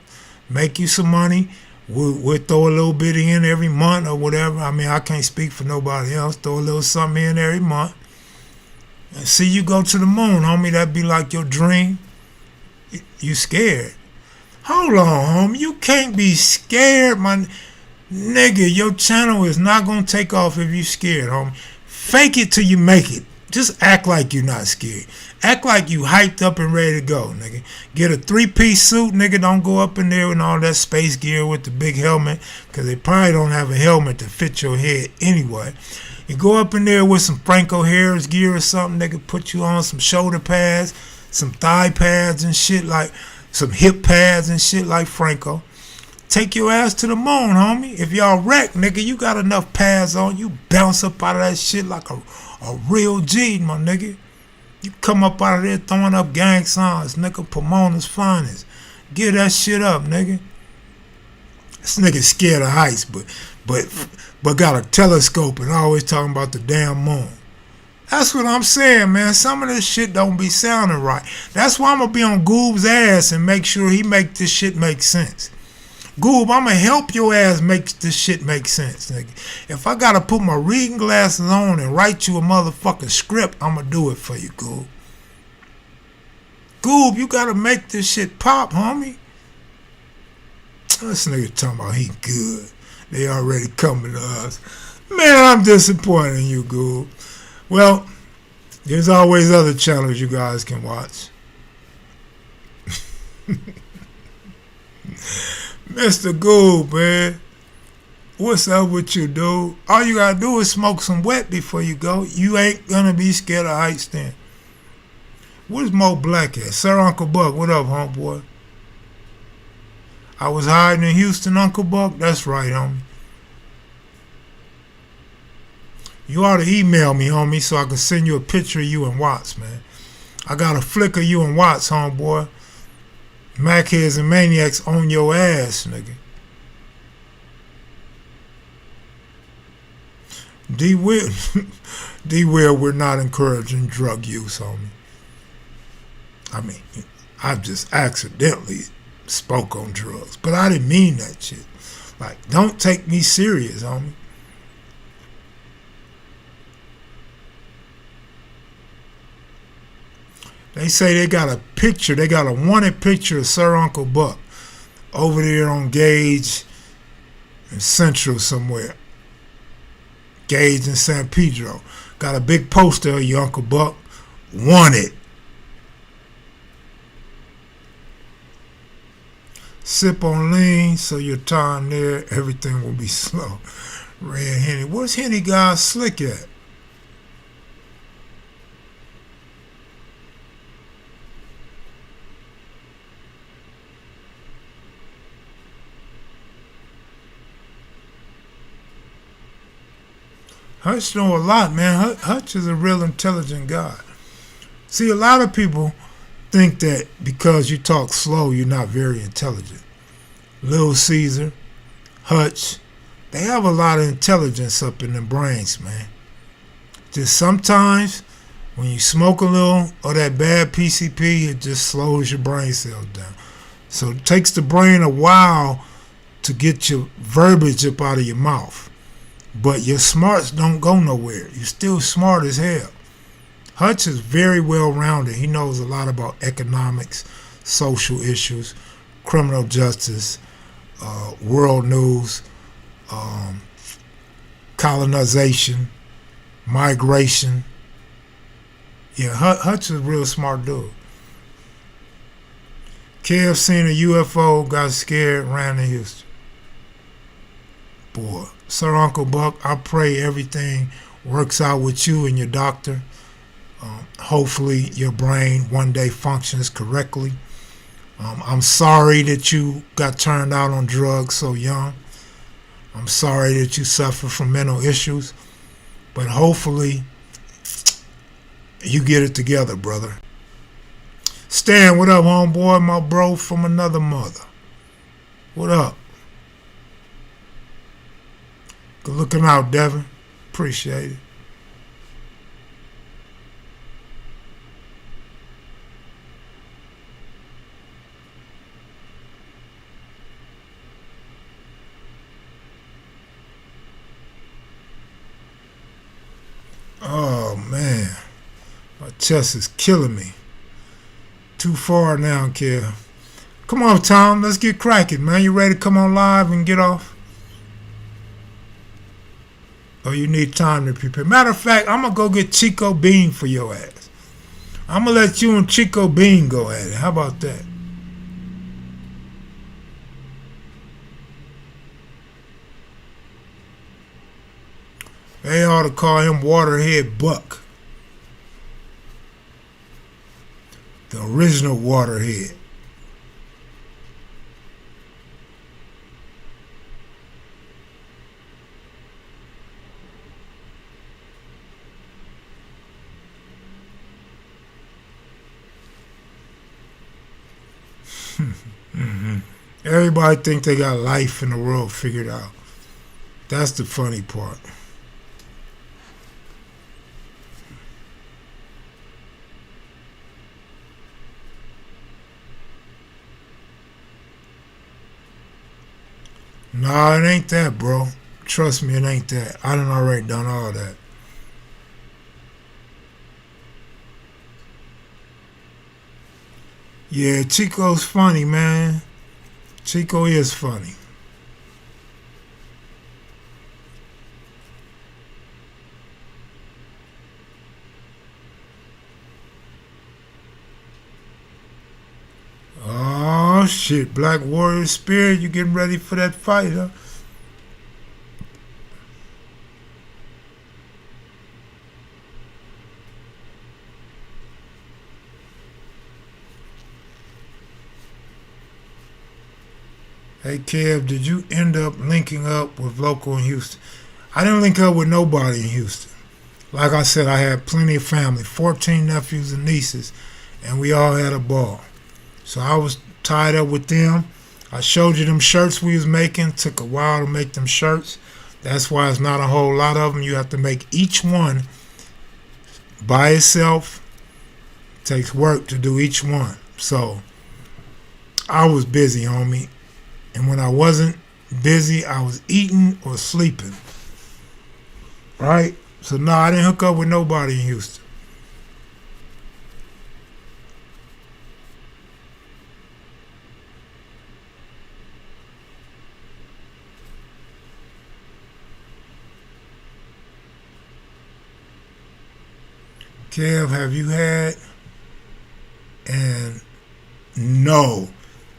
make you some money. We'll throw a little bit in every month or whatever. I mean, I can't speak for nobody else. Throw a little something in every month. And see you go to the moon, homie. That'd be like your dream. You scared. Hold on, homie. You can't be scared, my nigga. Your channel is not going to take off if you scared, homie. Fake it till you make it. Just act like you're not scared. Act like you hyped up and ready to go, nigga. Get a 3-piece suit, nigga. Don't go up in there with all that space gear with the big helmet, because they probably don't have a helmet to fit your head anyway. You go up in there with some Franco Harris gear or something, nigga. Put you on some shoulder pads, some thigh pads and shit, like some hip pads and shit like Franco. Take your ass to the moon, homie. If y'all wreck, nigga, you got enough pads on. You bounce up out of that shit like a real G, my nigga. You come up out of there throwing up gang signs, nigga, Pomona's finest. Give that shit up, nigga. This nigga scared of heights, but got a telescope and always talking about the damn moon. That's what I'm saying, man. Some of this shit don't be sounding right. That's why I'm gonna be on Goob's ass and make sure he make this shit make sense. Goob, I'm gonna help your ass make this shit make sense, nigga. If I gotta put my reading glasses on and write you a motherfucking script, I'm gonna do it for you, Goob. Goob, you gotta make this shit pop, homie. This nigga talking about he good. They already coming to us. Man, I'm disappointed in you, Goob. Well, there's always other channels you guys can watch. Mr. Goob, man. What's up with you, dude? All you gotta do is smoke some wet before you go. You ain't gonna be scared of heights then. Where's Mo Black at? Sir Uncle Buck, what up, homeboy? I was hiding in Houston, Uncle Buck? That's right, homie. You ought to email me, homie, so I can send you a picture of you and Watts, man. I got a flick of you and Watts, homeboy. Macheads and maniacs on your ass, nigga. D-Will, we're not encouraging drug use, homie. I mean, I just accidentally spoke on drugs, but I didn't mean that shit. Like, don't take me serious, homie. They say they got a picture, they got a wanted picture of Sir Uncle Buck over there on Gage in Central somewhere. Gage in San Pedro. Got a big poster of your Uncle Buck. Wanted. Sip on lean, so your time there, everything will be slow. Red Henny. Where's Henny guy slick at? Hutch know a lot, man. Hutch is a real intelligent guy. See, a lot of people think that because you talk slow, you're not very intelligent. Lil Caesar, Hutch, they have a lot of intelligence up in their brains, man. Just sometimes, when you smoke a little of that bad PCP, it just slows your brain cells down. So it takes the brain a while to get your verbiage up out of your mouth. But your smarts don't go nowhere. You're still smart as hell. Hutch is very well-rounded. He knows a lot about economics, social issues, criminal justice, world news, colonization, migration. Yeah, Hutch is a real smart dude. Kev seen a UFO, got scared, ran to Houston. Boy, Sir Uncle Buck, I pray everything works out with you and your doctor. Hopefully your brain one day functions correctly. I'm sorry that you got turned out on drugs so young. I'm sorry that you suffer from mental issues. But hopefully you get it together, brother. Stan, what up, homeboy? My bro from another mother. What up? Good looking out, Devin. Appreciate it. Oh, man. My chest is killing me. Too far now, Kev. Come on, Tom. Let's get cracking, man. You ready to come on live and get off? Or you need time to prepare? Matter of fact, I'm going to go get Chico Bean for your ass. I'm going to let you and Chico Bean go at it. How about that? They ought to call him Waterhead Buck. The original Waterhead. Hmm. Everybody think they got life in the world figured out. That's the funny part. Nah, it ain't that, bro. Trust me, it ain't that. I done already done all that. Yeah, Chico's funny, man. Chico is funny. Oh shit, Black Warrior Spirit, you getting ready for that fight, huh? Hey Kev, did you end up linking up with local in Houston? I didn't link up with nobody in Houston. Like I said, I had plenty of family, 14 nephews and nieces, and we all had a ball. So I was tied up with them. I showed you them shirts we was making. Took a while to make them shirts. That's why it's not a whole lot of them. You have to make each one by itself. It takes work to do each one. So I was busy, homie. And when I wasn't busy, I was eating or sleeping. Right? So no, I didn't hook up with nobody in Houston. Kev, have you had? And no.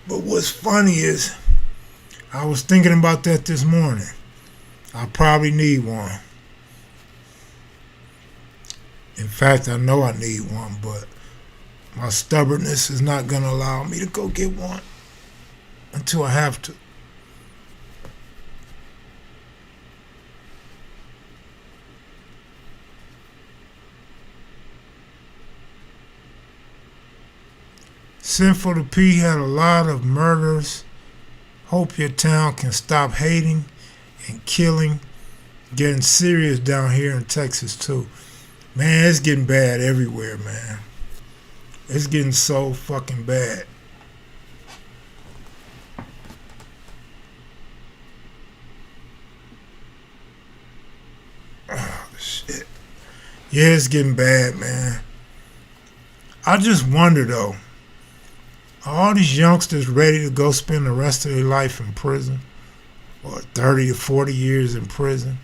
But what's funny is I was thinking about that this morning. I probably need one. In fact, I know I need one, but my stubbornness is not going to allow me to go get one until I have to. Sinful to P had a lot of murders. Hope your town can stop hating and killing. Getting serious down here in Texas too. Man, it's getting bad everywhere, man. It's getting so fucking bad. Oh, shit. Yeah, it's getting bad, man. I just wonder, though, are all these youngsters ready to go spend the rest of their life in prison? Or 30 to 40 years in prison?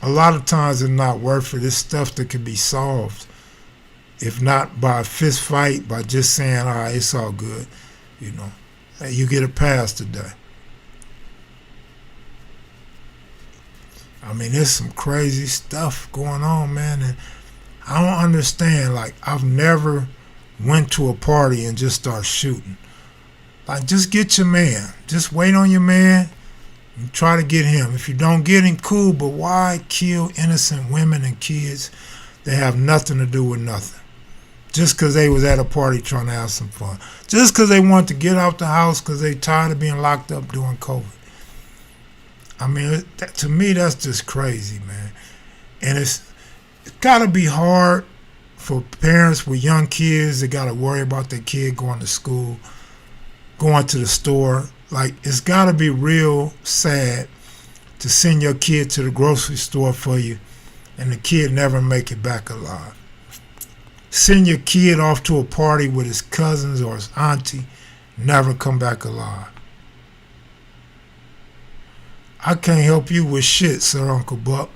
A lot of times it's not worth it. It's stuff that can be solved. If not by a fist fight, by just saying, all right, it's all good. You know, hey, you get a pass today. I mean, there's some crazy stuff going on, man. And I don't understand. Like, I've never went to a party and just start shooting. Like, just get your man. Just wait on your man and try to get him. If you don't get him, cool, but why kill innocent women and kids that have nothing to do with nothing? Just because they was at a party trying to have some fun. Just because they want to get out the house because they tired of being locked up during COVID. I mean, to me, that's just crazy, man. And it's got to be hard for parents with young kids that got to worry about their kid going to school, going to the store. Like, it's got to be real sad to send your kid to the grocery store for you and the kid never make it back alive. Send your kid off to a party with his cousins or his auntie, never come back alive. I can't help you with shit, sir, Uncle Buck.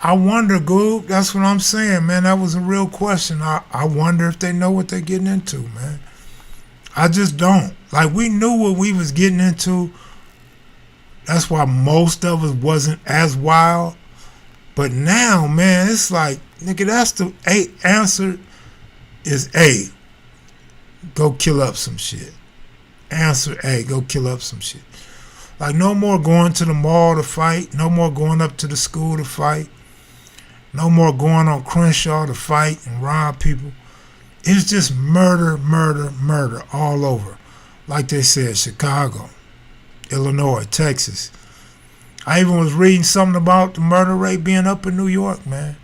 I wonder, Goob, that's what I'm saying, man. That was a real question. I wonder if they know what they're getting into, man. I just don't. Like, we knew what we was getting into. That's why most of us wasn't as wild. But now, man, it's like, nigga, that's the answer is A. Go kill up some shit. Answer A, go kill up some shit. Like, no more going to the mall to fight. No more going up to the school to fight. No more going on Crenshaw to fight and rob people. It's just murder, murder, murder all over. Like they said, Chicago, Illinois, Texas. I even was reading something about the murder rate being up in New York, man.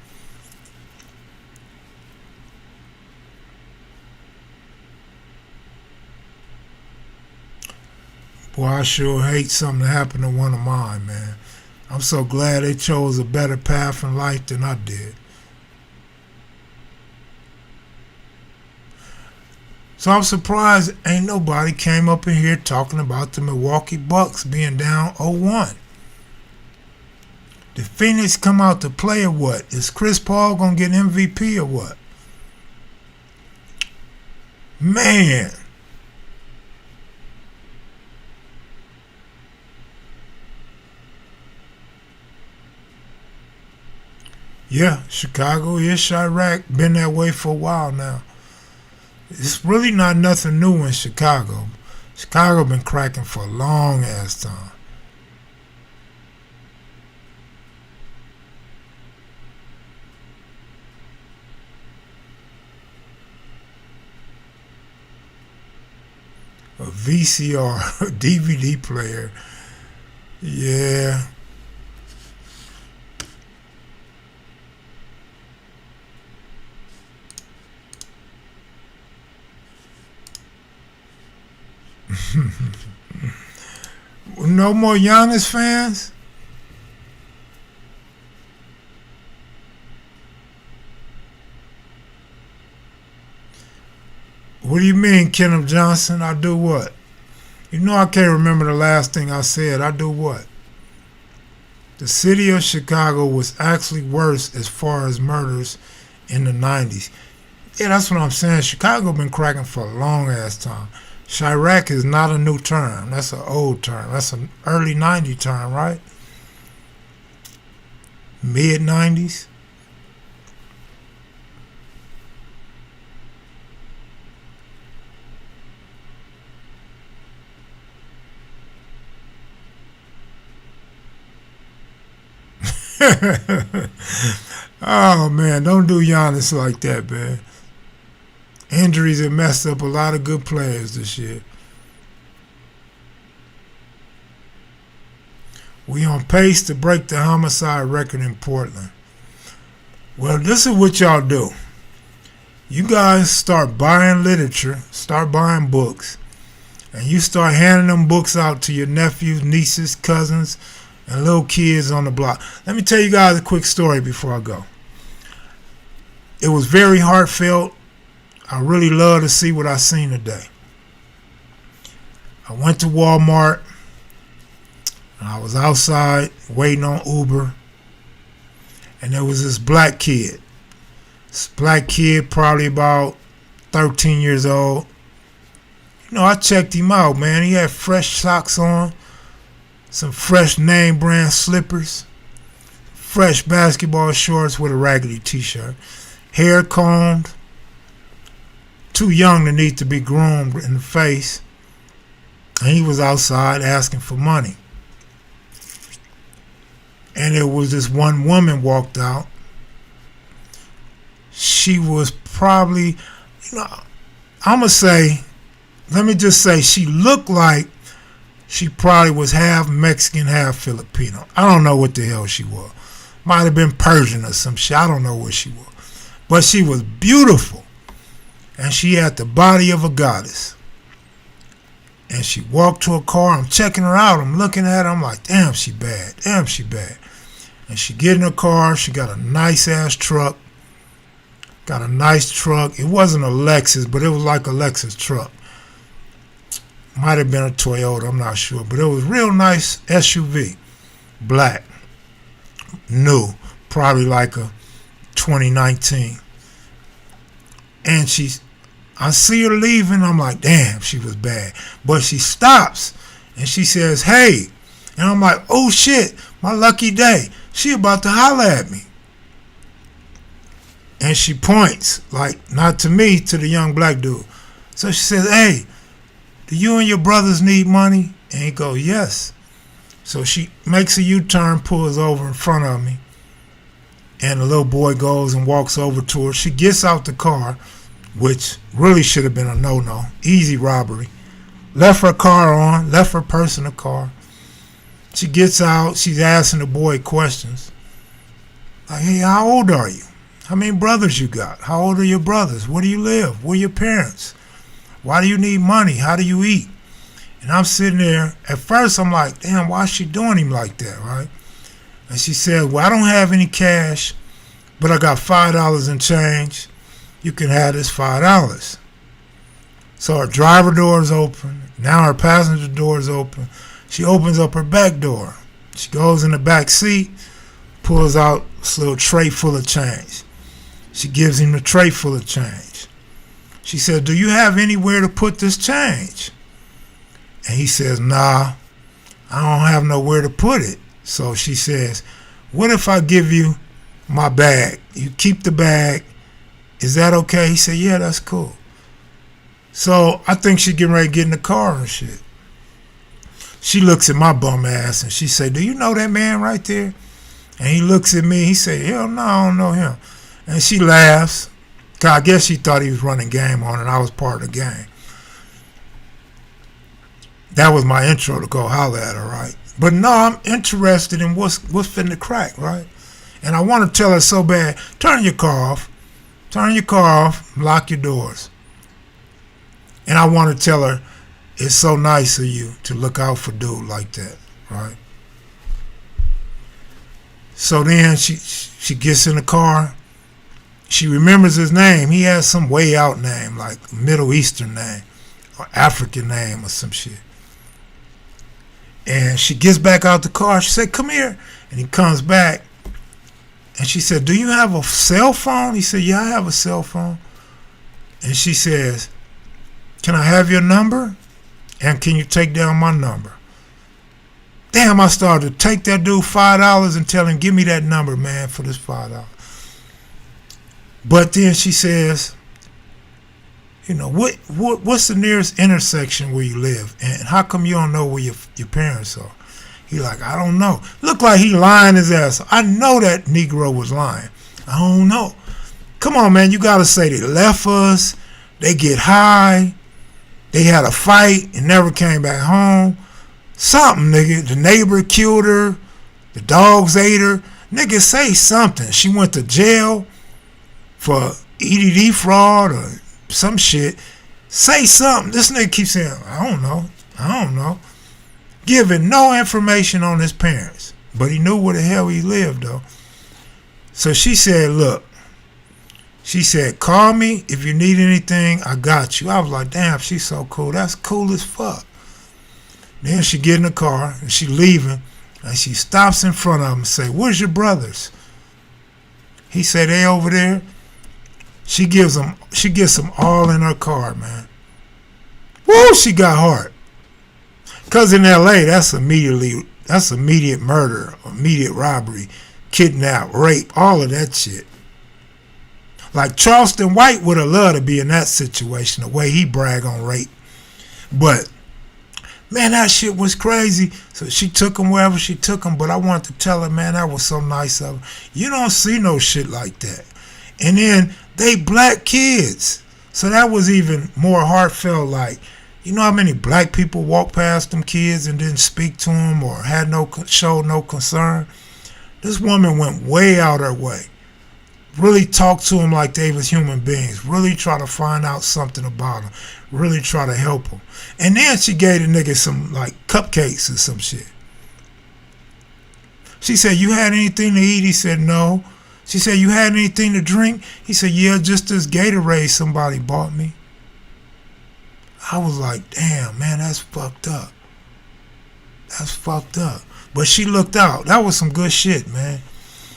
Boy, I sure hate something to happen to one of mine, man. I'm so glad they chose a better path in life than I did. So I'm surprised ain't nobody came up in here talking about the Milwaukee Bucks being down 0-1. Did Phoenix come out to play or what? Is Chris Paul going to get MVP or what? Man. Yeah, Chicago is Chirac. Been that way for a while now. It's really not nothing new in Chicago. Chicago been cracking for a long ass time. A VCR, a DVD player. Yeah. No more Giannis fans? What do you mean, Kenneth Johnson? I do what? You know I can't remember the last thing I said. I do what? The city of Chicago was actually worse as far as murders in the 90s. Yeah, that's what I'm saying. Chicago been cracking for a long ass time. Chirac is not a new term. That's an old term. That's an early 90s term, right? Mid 90s. Oh man, don't do Giannis like that, man. Injuries have messed up a lot of good players this year. We on pace to break the homicide record in Portland. Well, this is what y'all do. You guys start buying literature, start buying books, and you start handing them books out to your nephews, nieces, cousins, and little kids on the block. Let me tell you guys a quick story before I go. It was very heartfelt. I really love to see what I seen today. I went to Walmart. And I was outside waiting on Uber. And there was this black kid. This black kid, probably about 13 years old. You know, I checked him out, man. He had fresh socks on. Some fresh name brand slippers. Fresh basketball shorts with a raggedy t-shirt. Hair combed. Too young to need to be groomed in the face. And he was outside asking for money. And there was this one woman walked out. She was probably, I'm going to say, let me just say, she looked like she probably was half Mexican, half Filipino. I don't know what the hell she was. Might have been Persian or some shit. I don't know what she was. But she was beautiful. And she had the body of a goddess. And she walked to a car. I'm checking her out. I'm looking at her. I'm like, damn, she bad. Damn, she bad. And she get in her car. She got a nice-ass truck. Got a nice truck. It wasn't a Lexus, but it was like a Lexus truck. Might have been a Toyota. I'm not sure. But it was real nice SUV. Black. New. Probably like a 2019. And I see her leaving. I'm like, damn, she was bad. But she stops and she says, hey. And I'm like, oh shit, my lucky day. She about to holler at me. And she points, like, not to me, to the young black dude. So she says, hey, do you and your brothers need money? And he goes, yes. So she makes a U-turn, pulls over in front of me, and the little boy goes and walks over to her. She gets out the car, which really should have been a no-no. Easy robbery. Left her car on, left her purse in the car. She gets out, she's asking the boy questions. Like, hey, how old are you? How many brothers you got? How old are your brothers? Where do you live? Where are your parents? Why do you need money? How do you eat? And I'm sitting there. At first, I'm like, damn, why is she doing him like that, right? And she said, well, I don't have any cash, but I got $5 in change. You can have this $5. So her driver door is open. Now her passenger door is open. She opens up her back door. She goes in the back seat, pulls out this little tray full of change. She gives him the tray full of change. She said, do you have anywhere to put this change? And he says, nah, I don't have nowhere to put it. So she says, what if I give you my bag? You keep the bag. Is that okay? He said, yeah, that's cool. So I think she's getting ready to get in the car and shit. She looks at my bum ass and she said, do you know that man right there? And he looks at me. He said, hell no, I don't know him. And she laughs. Cause I guess she thought he was running game on it and I was part of the game. That was my intro to go holler at her, right? But no, I'm interested in what's finna crack, right? And I want to tell her so bad, turn your car off. Turn your car off, lock your doors. And I want to tell her, it's so nice of you to look out for dude like that, right? So then she gets in the car. She remembers his name. He has some way out name, like Middle Eastern name or African name or some shit. And she gets back out the car. She said, come here. And he comes back. And she said, do you have a cell phone? He said, yeah, I have a cell phone. And she says, can I have your number? And can you take down my number? Damn, I started to take that dude $5 and tell him, give me that number, man, for this $5. But then she says, you know, what's the nearest intersection where you live? And how come you don't know where your parents are? He like, I don't know. Looked like he lying his ass. I know that Negro was lying. I don't know. Come on, man, you got to say they left us, they get high, they had a fight and never came back home. Something, nigga. The neighbor killed her. The dogs ate her. Nigga, say something. She went to jail for EDD fraud or some shit. Say something. This nigga keeps saying, I don't know. Giving no information on his parents. But he knew where the hell he lived, though. So she said, look. She said, call me if you need anything. I got you. I was like, damn, she's so cool. That's cool as fuck. Then she get in the car and she leaving. And she stops in front of him and say, where's your brothers? He said, they over there. She gets them all in her car, man. Woo, she got heart. Because in L.A., that's immediate murder, immediate robbery, kidnap, rape, all of that shit. Like Charleston White would have loved to be in that situation, the way he brag on rape. But, man, that shit was crazy. So she took him wherever she took him, but I wanted to tell her, man, that was so nice of her. You don't see no shit like that. And then they black kids. So that was even more heartfelt. Like, you know how many black people walked past them kids and didn't speak to them or showed no concern? This woman went way out her way. Really talked to them like they was human beings. Really try to find out something about them. Really try to help them. And then she gave the nigga some like cupcakes or some shit. She said, you had anything to eat? He said, no. She said, you had anything to drink? He said, yeah, just this Gatorade somebody bought me. I was like, damn, man, that's fucked up. That's fucked up. But she looked out. That was some good shit, man.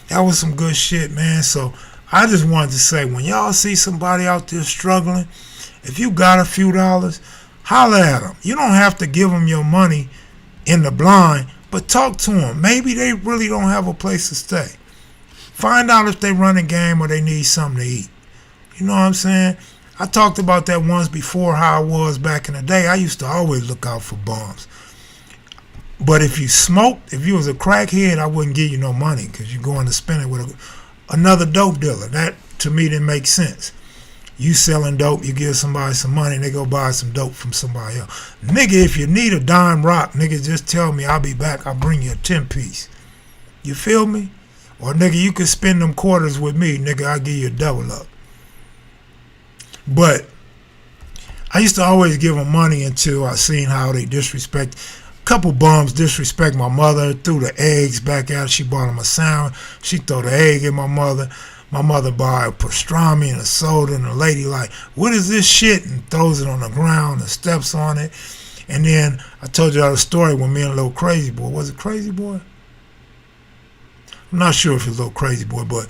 That was some good shit, man. So I just wanted to say, when y'all see somebody out there struggling, if you got a few dollars, holler at them. You don't have to give them your money in the blind, but talk to them. Maybe they really don't have a place to stay. Find out if they run a game or they need something to eat. You know what I'm saying? I talked about that once before, how I was back in the day. I used to always look out for bums. But if you smoked, if you was a crackhead, I wouldn't give you no money because you're going to spend it with another dope dealer. That, to me, didn't make sense. You selling dope, you give somebody some money, and they go buy some dope from somebody else. Nigga, if you need a dime rock, nigga, just tell me. I'll be back. I'll bring you a 10-piece. You feel me? Or, nigga, you can spend them quarters with me. Nigga, I'll give you a double up. But I used to always give them money until I seen how they disrespect. A couple bums disrespect my mother, threw the eggs back at her. She bought them a sandwich. She threw the egg at my mother. My mother buy a pastrami and a soda, and the lady like, what is this shit? And throws it on the ground and steps on it. And then I told you the story when me and Little Crazy Boy. Was it Crazy Boy? I'm not sure if it's Little Crazy Boy, but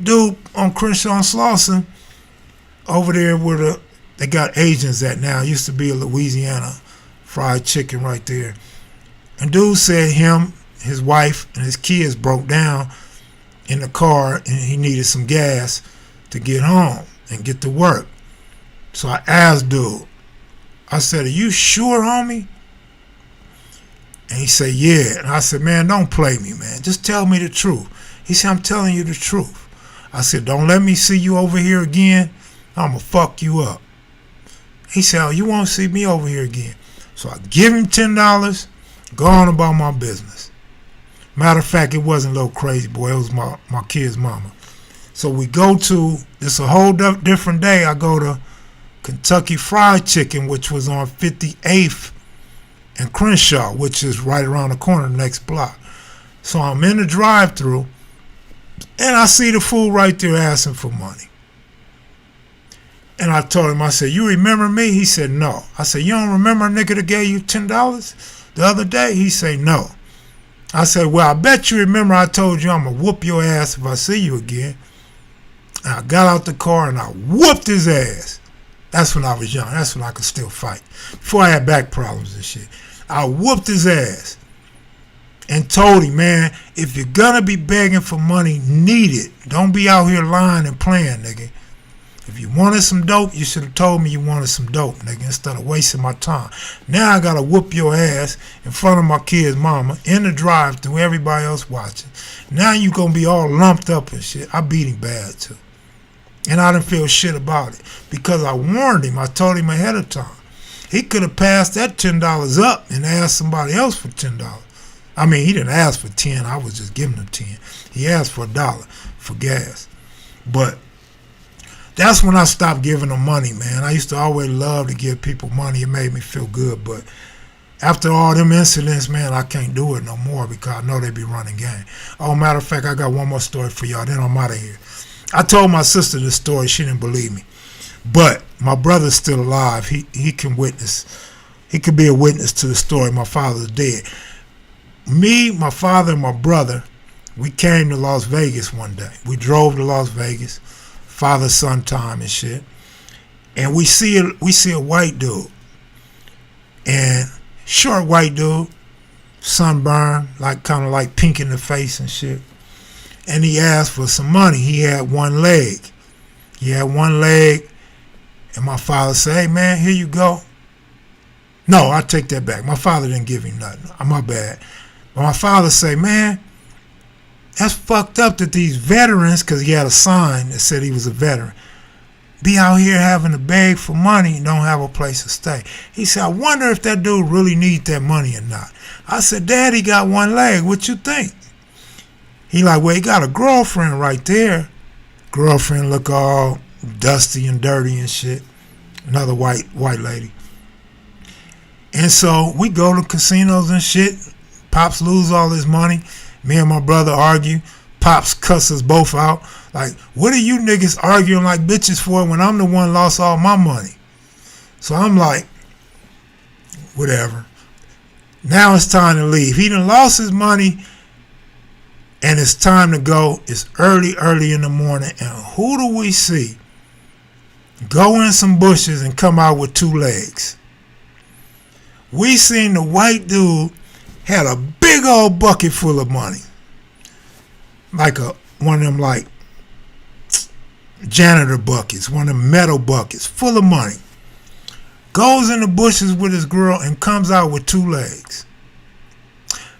dude on Crenshaw and Slauson, over there where they got agents at now. It used to be a Louisiana fried chicken right there. And dude said him, his wife, and his kids broke down in the car and he needed some gas to get home and get to work. So I asked dude, I said, are you sure, homie? And he said, yeah. And I said, man, don't play me, man. Just tell me the truth. He said, I'm telling you the truth. I said, don't let me see you over here again. I'm going to fuck you up. He said, oh, you won't see me over here again. So I give him $10, go on about my business. Matter of fact, it wasn't Little Crazy Boy. It was my kid's mama. So we go to, it's a whole different day. I go to Kentucky Fried Chicken, which was on 58th and Crenshaw, which is right around the corner, the next block. So I'm in the drive-thru, and I see the fool right there asking for money. And I told him, I said, you remember me? He said, no. I said, you don't remember a nigga that gave you $10 the other day? He said, no. I said, well, I bet you remember I told you I'm going to whoop your ass if I see you again. And I got out the car and I whooped his ass. That's when I was young. That's when I could still fight. Before I had back problems and shit. I whooped his ass and told him, man, if you're going to be begging for money, need it. Don't be out here lying and playing, nigga. If you wanted some dope, you should have told me you wanted some dope, nigga, instead of wasting my time. Now I got to whoop your ass in front of my kid's mama, in the drive-thru, everybody else watching. Now you going to be all lumped up and shit. I beat him bad, too. And I didn't feel shit about it because I warned him. I told him ahead of time. He could have passed that $10 up and asked somebody else for $10. I mean, he didn't ask for 10. I was just giving him 10. He asked for $1 for gas. But that's when I stopped giving them money, man. I used to always love to give people money. It made me feel good. But after all them incidents, man, I can't do it no more because I know they be running game. Oh, matter of fact, I got one more story for y'all. Then I'm out of here. I told my sister this story. She didn't believe me. But my brother's still alive. He can witness. He could be a witness to the story. My father's dead. Me, my father, and my brother, we came to Las Vegas one day. We drove to Las Vegas. Father-son time and shit. And we see a white dude. And short white dude, sunburned, like kind of like pink in the face and shit. And he asked for some money. He had one leg. And my father said, hey man, here you go. No, I take that back. My father didn't give him nothing. My bad. But my father said, man, that's fucked up that these veterans, because he had a sign that said he was a veteran, be out here having to beg for money and don't have a place to stay. He said, I wonder if that dude really needs that money or not. I said, Dad, he got one leg. What you think? He like, well, he got a girlfriend right there. Girlfriend look all dusty and dirty and shit. Another white lady. And so we go to casinos and shit. Pops lose all his money. Me and my brother argue. Pops cuss us both out. Like, what are you niggas arguing like bitches for when I'm the one lost all my money? So I'm like, whatever. Now it's time to leave. He done lost his money and it's time to go. It's early in the morning. And who do we see go in some bushes and come out with two legs? We seen the white dude had a big old bucket full of money. Like one of them like janitor buckets, one of them metal buckets full of money. Goes in the bushes with his girl and comes out with two legs.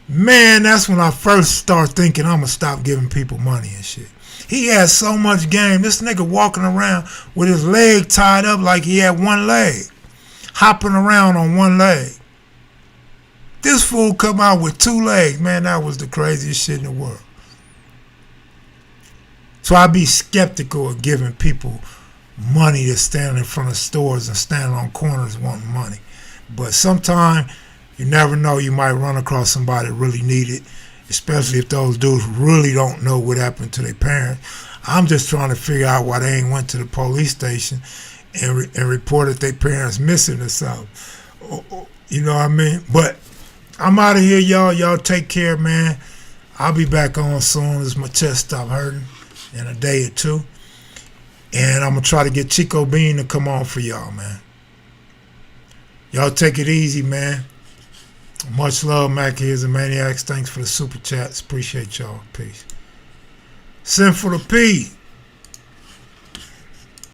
Man, that's when I first start thinking I'm going to stop giving people money and shit. He had so much game. This nigga walking around with his leg tied up like he had one leg. Hopping around on one leg. This fool come out with two legs. Man, that was the craziest shit in the world. So I be skeptical of giving people money to stand in front of stores and stand on corners wanting money. But sometimes you never know, you might run across somebody that really need it, especially if those dudes really don't know what happened to their parents. I'm just trying to figure out why they ain't went to the police station and reported their parents missing or something. You know what I mean? But I'm out of here, y'all. Y'all take care, man. I'll be back on soon as my chest stop hurting in a day or two. And I'm going to try to get Chico Bean to come on for y'all, man. Y'all take it easy, man. Much love, Mac Here's and Maniacs. Thanks for the super chats. Appreciate y'all. Peace. Send for the P.